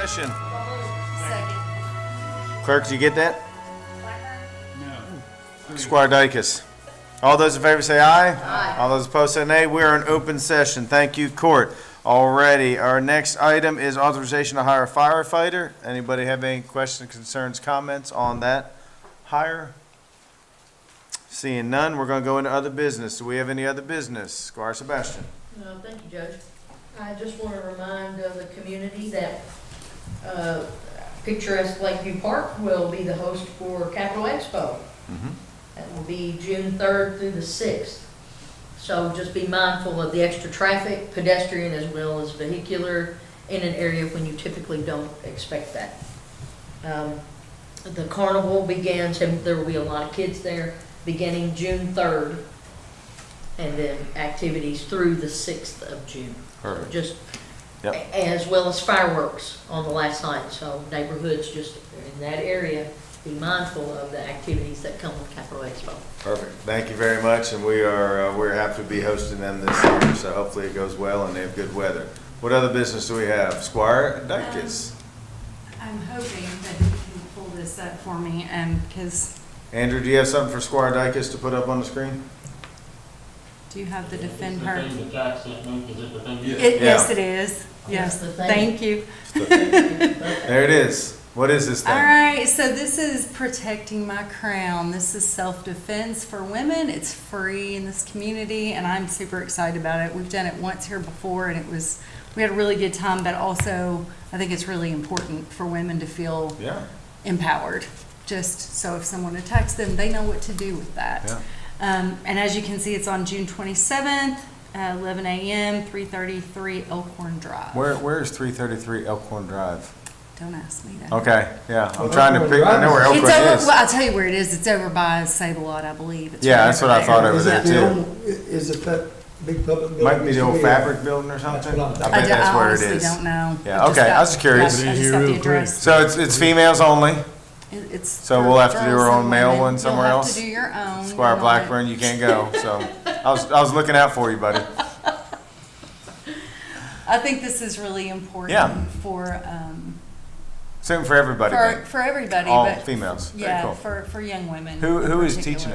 session. Clerk, did you get that? No. Squire Dykes. All those in favor say aye. Aye. All those opposed say nay. We are in open session. Thank you, court. Alrighty, our next item is authorization to hire a firefighter. Anybody have any questions, concerns, comments on that hire? Seeing none, we're gonna go into other business. Do we have any other business? Squire Sebastian. No, thank you, Judge. I just want to remind the community that picturesque Lakeview Park will be the host for Capitol Expo. That will be June 3rd through the 6th. So just be mindful of the extra traffic, pedestrian as well as vehicular, in an area when you typically don't expect that. The carnival begins, and there will be a lot of kids there, beginning June 3rd, and then activities through the 6th of June. Perfect. Just, Yep. as well as fireworks on the last night. So neighborhoods just in that area, be mindful of the activities that come with Capitol Expo. Perfect. Thank you very much, and we're happy to be hosting them this summer, so hopefully it goes well and they have good weather. What other business do we have? Squire Dykes. I'm hoping that you can pull this up for me, because Andrew, do you have something for Squire Dykes to put up on the screen? do you have the defend her? Yeah. Yes, it is. Yes, the thing. thank you. There it is. What is this thing? All right, so this is Protecting My Crown. This is self-defense for women. It's free in this community, and I'm super excited about it. We've done it once here before, and we had a really good time, but also I think it's really important for women to feel empowered. Just so if someone attacks them, they know what to do with that. Yeah. And as you can see, it's on June 27th, 11 a.m., 333 Elkhorn Drive. Where is 333 Elkhorn Drive? Don't ask me that. Okay, yeah, I'm trying to pick, I know where Elkhorn It's over, is. well, I'll tell you where it is. It's over by Save-A-Lot, I believe. It's Yeah, right that's what over I thought there. over there too. Is it that big public building? Might be the old fabric building or something? I bet that's where it honestly is. don't know. Yeah, okay, I was just curious. I just got the address. So it's females only? It's So for we'll have to do girls our own and male women. one somewhere You'll else? have to do your own. Squire You're not- Blackburn, you can't go, so I was looking out for you, buddy. I think this is really important Yeah. for, Something for everybody, then. for everybody. All but females. Very Yeah, cool. for young women. Who in is particular. teaching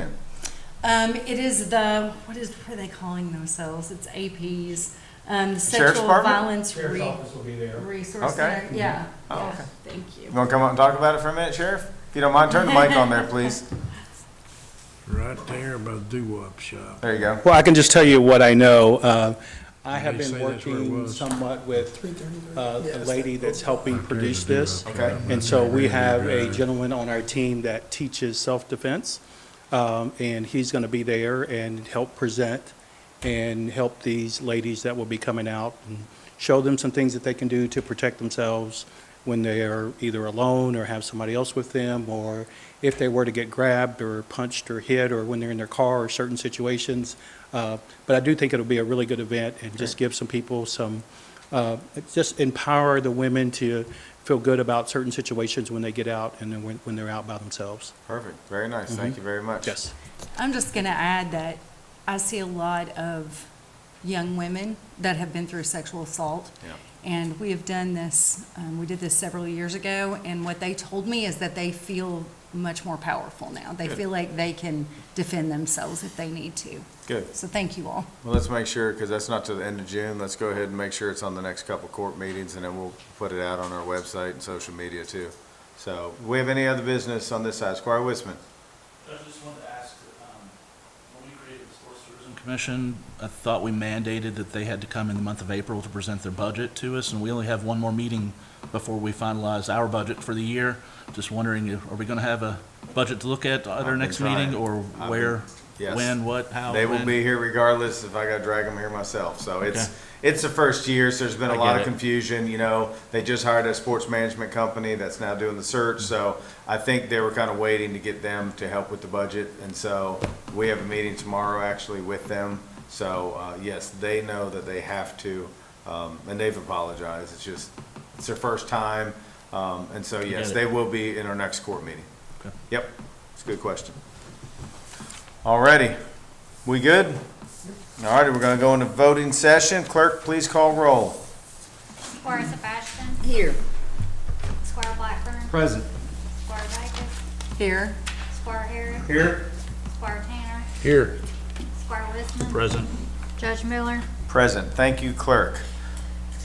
it? It is what are they calling themselves? It's APs. The Sheriff's Sexual Department? Violence Sheriff's office will be there. Resource Okay. Center. Yeah. Oh, Yeah. okay. Thank you. You want to come out and talk about it for a minute, Sheriff? If you don't mind, turn the mic on there, please. Right there by the doo-wop shop. There you go. Well, I can just tell you what I know. I have They say been that's where it working was. somewhat with a lady that's helping produce this. Okay. And so we have a gentleman on our team that teaches self-defense, and he's going to be there and help present and help these ladies that will be coming out and show them some things that they can do to protect themselves when they are either alone or have somebody else with them, or if they were to get grabbed or punched or hit, or when they're in their car or certain situations. But I do think it'll be a really good event and just give some people some, just empower the women to feel good about certain situations when they get out and then when they're out by themselves. Perfect. Very nice. Thank you very much. Yes. I'm just going to add that I see a lot of young women that have been through sexual assault. Yeah. And we have done this, we did this several years ago, and what they told me is that they feel much more powerful now. They Good. feel like they can defend themselves if they need to. Good. So thank you all. Well, let's make sure, because that's not to the end of June, let's go ahead and make sure it's on the next couple court meetings, and then we'll put it out on our website and social media too. So, do we have any other business on this side? Squire Wisman? I just wanted to ask, when we created the Sports Tourism Commission, I thought we mandated that they had to come in the month of April to present their budget to us, and we only have one more meeting before we finalize our budget for the year. Just wondering, are we going to have a budget to look at our next meeting, or where, Yes. when, what, how? They will when? be here regardless if I gotta drag them here myself. So it's the first year, so there's been a I lot get of it. confusion, you know. They just hired a sports management company that's now doing the search, so I think they were kind of waiting to get them to help with the budget. And so we have a meeting tomorrow actually with them. So, yes, they know that they have to, and they've apologized. It's just, it's their first time. And so, yes, get it. they will be in our next court meeting. Okay. Yep, it's a good question. Alrighty, we good? Alrighty, we're gonna go into voting session. Clerk, please call roll. Squire Sebastian, Here. Squire Blackburn. Present. Squire Backus. Here. Squire Harris. Here. Squire Tanner. Here. Squire Westman. Present. Judge Miller. Present. Thank you, clerk.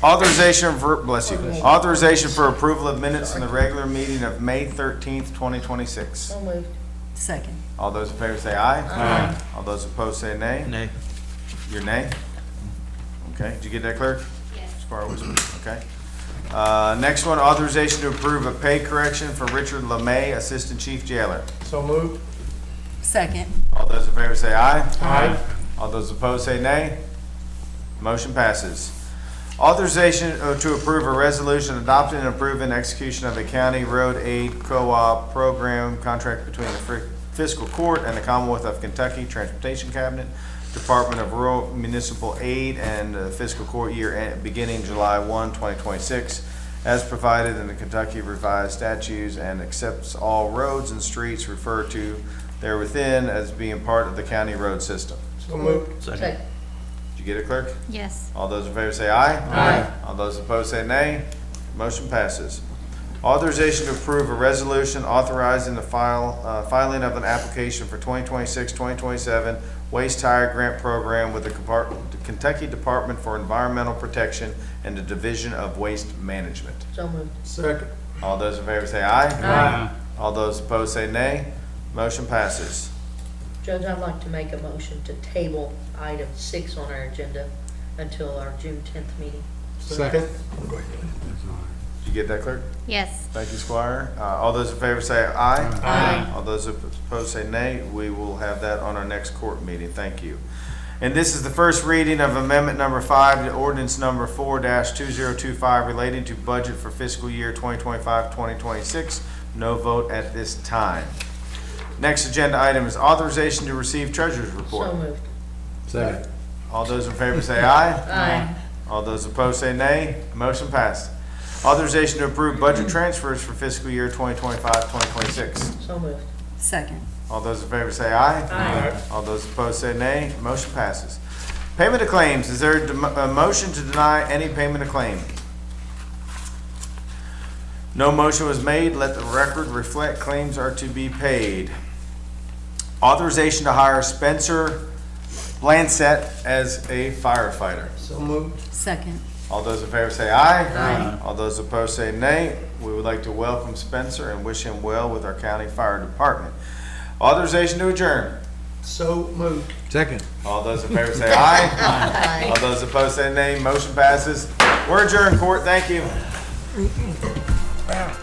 Authorization for, bless you, authorization for approval of minutes from the regular meeting of May 13th, 2026. So moved. Second. All those in favor say aye. Aye. All those opposed say nay. Nay. Your nay? Okay, did you get that, clerk? Yes. Squire Wisdom, okay. Next one, authorization to approve a pay correction for Richard LeMay, Assistant Chief Jailer. So moved. Second. All those in favor say aye. Aye. All those opposed say nay. Motion passes. Authorization to approve a resolution adopting and approving execution of a county road aid co-op program contract between the Fiscal Court and the Commonwealth of Kentucky Transportation Cabinet, Department of Rural Municipal Aid, and Fiscal Court year beginning July 1, 2026, as provided in the Kentucky Revised Statutes, and accepts all roads and streets referred to therewithin as being part of the county road system. So moved. Second. Did you get it, clerk? Yes. All those in favor say aye. Aye. All those opposed say nay. Motion passes. Authorization to approve a resolution authorizing the filing of an application for 2026-2027 Waste Tire Grant Program with the Kentucky Department for Environmental Protection and the Division of Waste Management. So moved. Second. All those in favor say aye. Aye. All those opposed say nay. Motion passes. Judge, I'd like to make a motion to table item 6 on our agenda until our June 10th meeting. Second. Did you get that, clerk? Yes. Thank you, Squire. All those in favor say aye. Aye. All those opposed say nay. We will have that on our next court meeting. Thank you. And this is the first reading of amendment number 5 to ordinance number 4-2025 relating to budget for fiscal year 2025-2026. No vote at this time. Next agenda item is authorization to receive treasurer's report. So moved. Second. All those in favor say aye. Aye. All those opposed say nay. Motion passed. Authorization to approve budget transfers for fiscal year 2025-2026. So moved. Second. All those in favor say aye. Aye. All those opposed say nay. Motion passes. Payment of claims. Is there a motion to deny any payment of claim? No motion was made. Let the record reflect claims are to be paid. Authorization to hire Spencer Blansett as a firefighter. So moved. Second. All those in favor say aye. Aye. All those opposed say nay. We would like to welcome Spencer and wish him well with our county fire department. Authorization to adjourn. So moved. Second. All those in favor say aye. Aye. All those opposed say nay. Motion passes. We're adjourned, court. Thank you. Wow.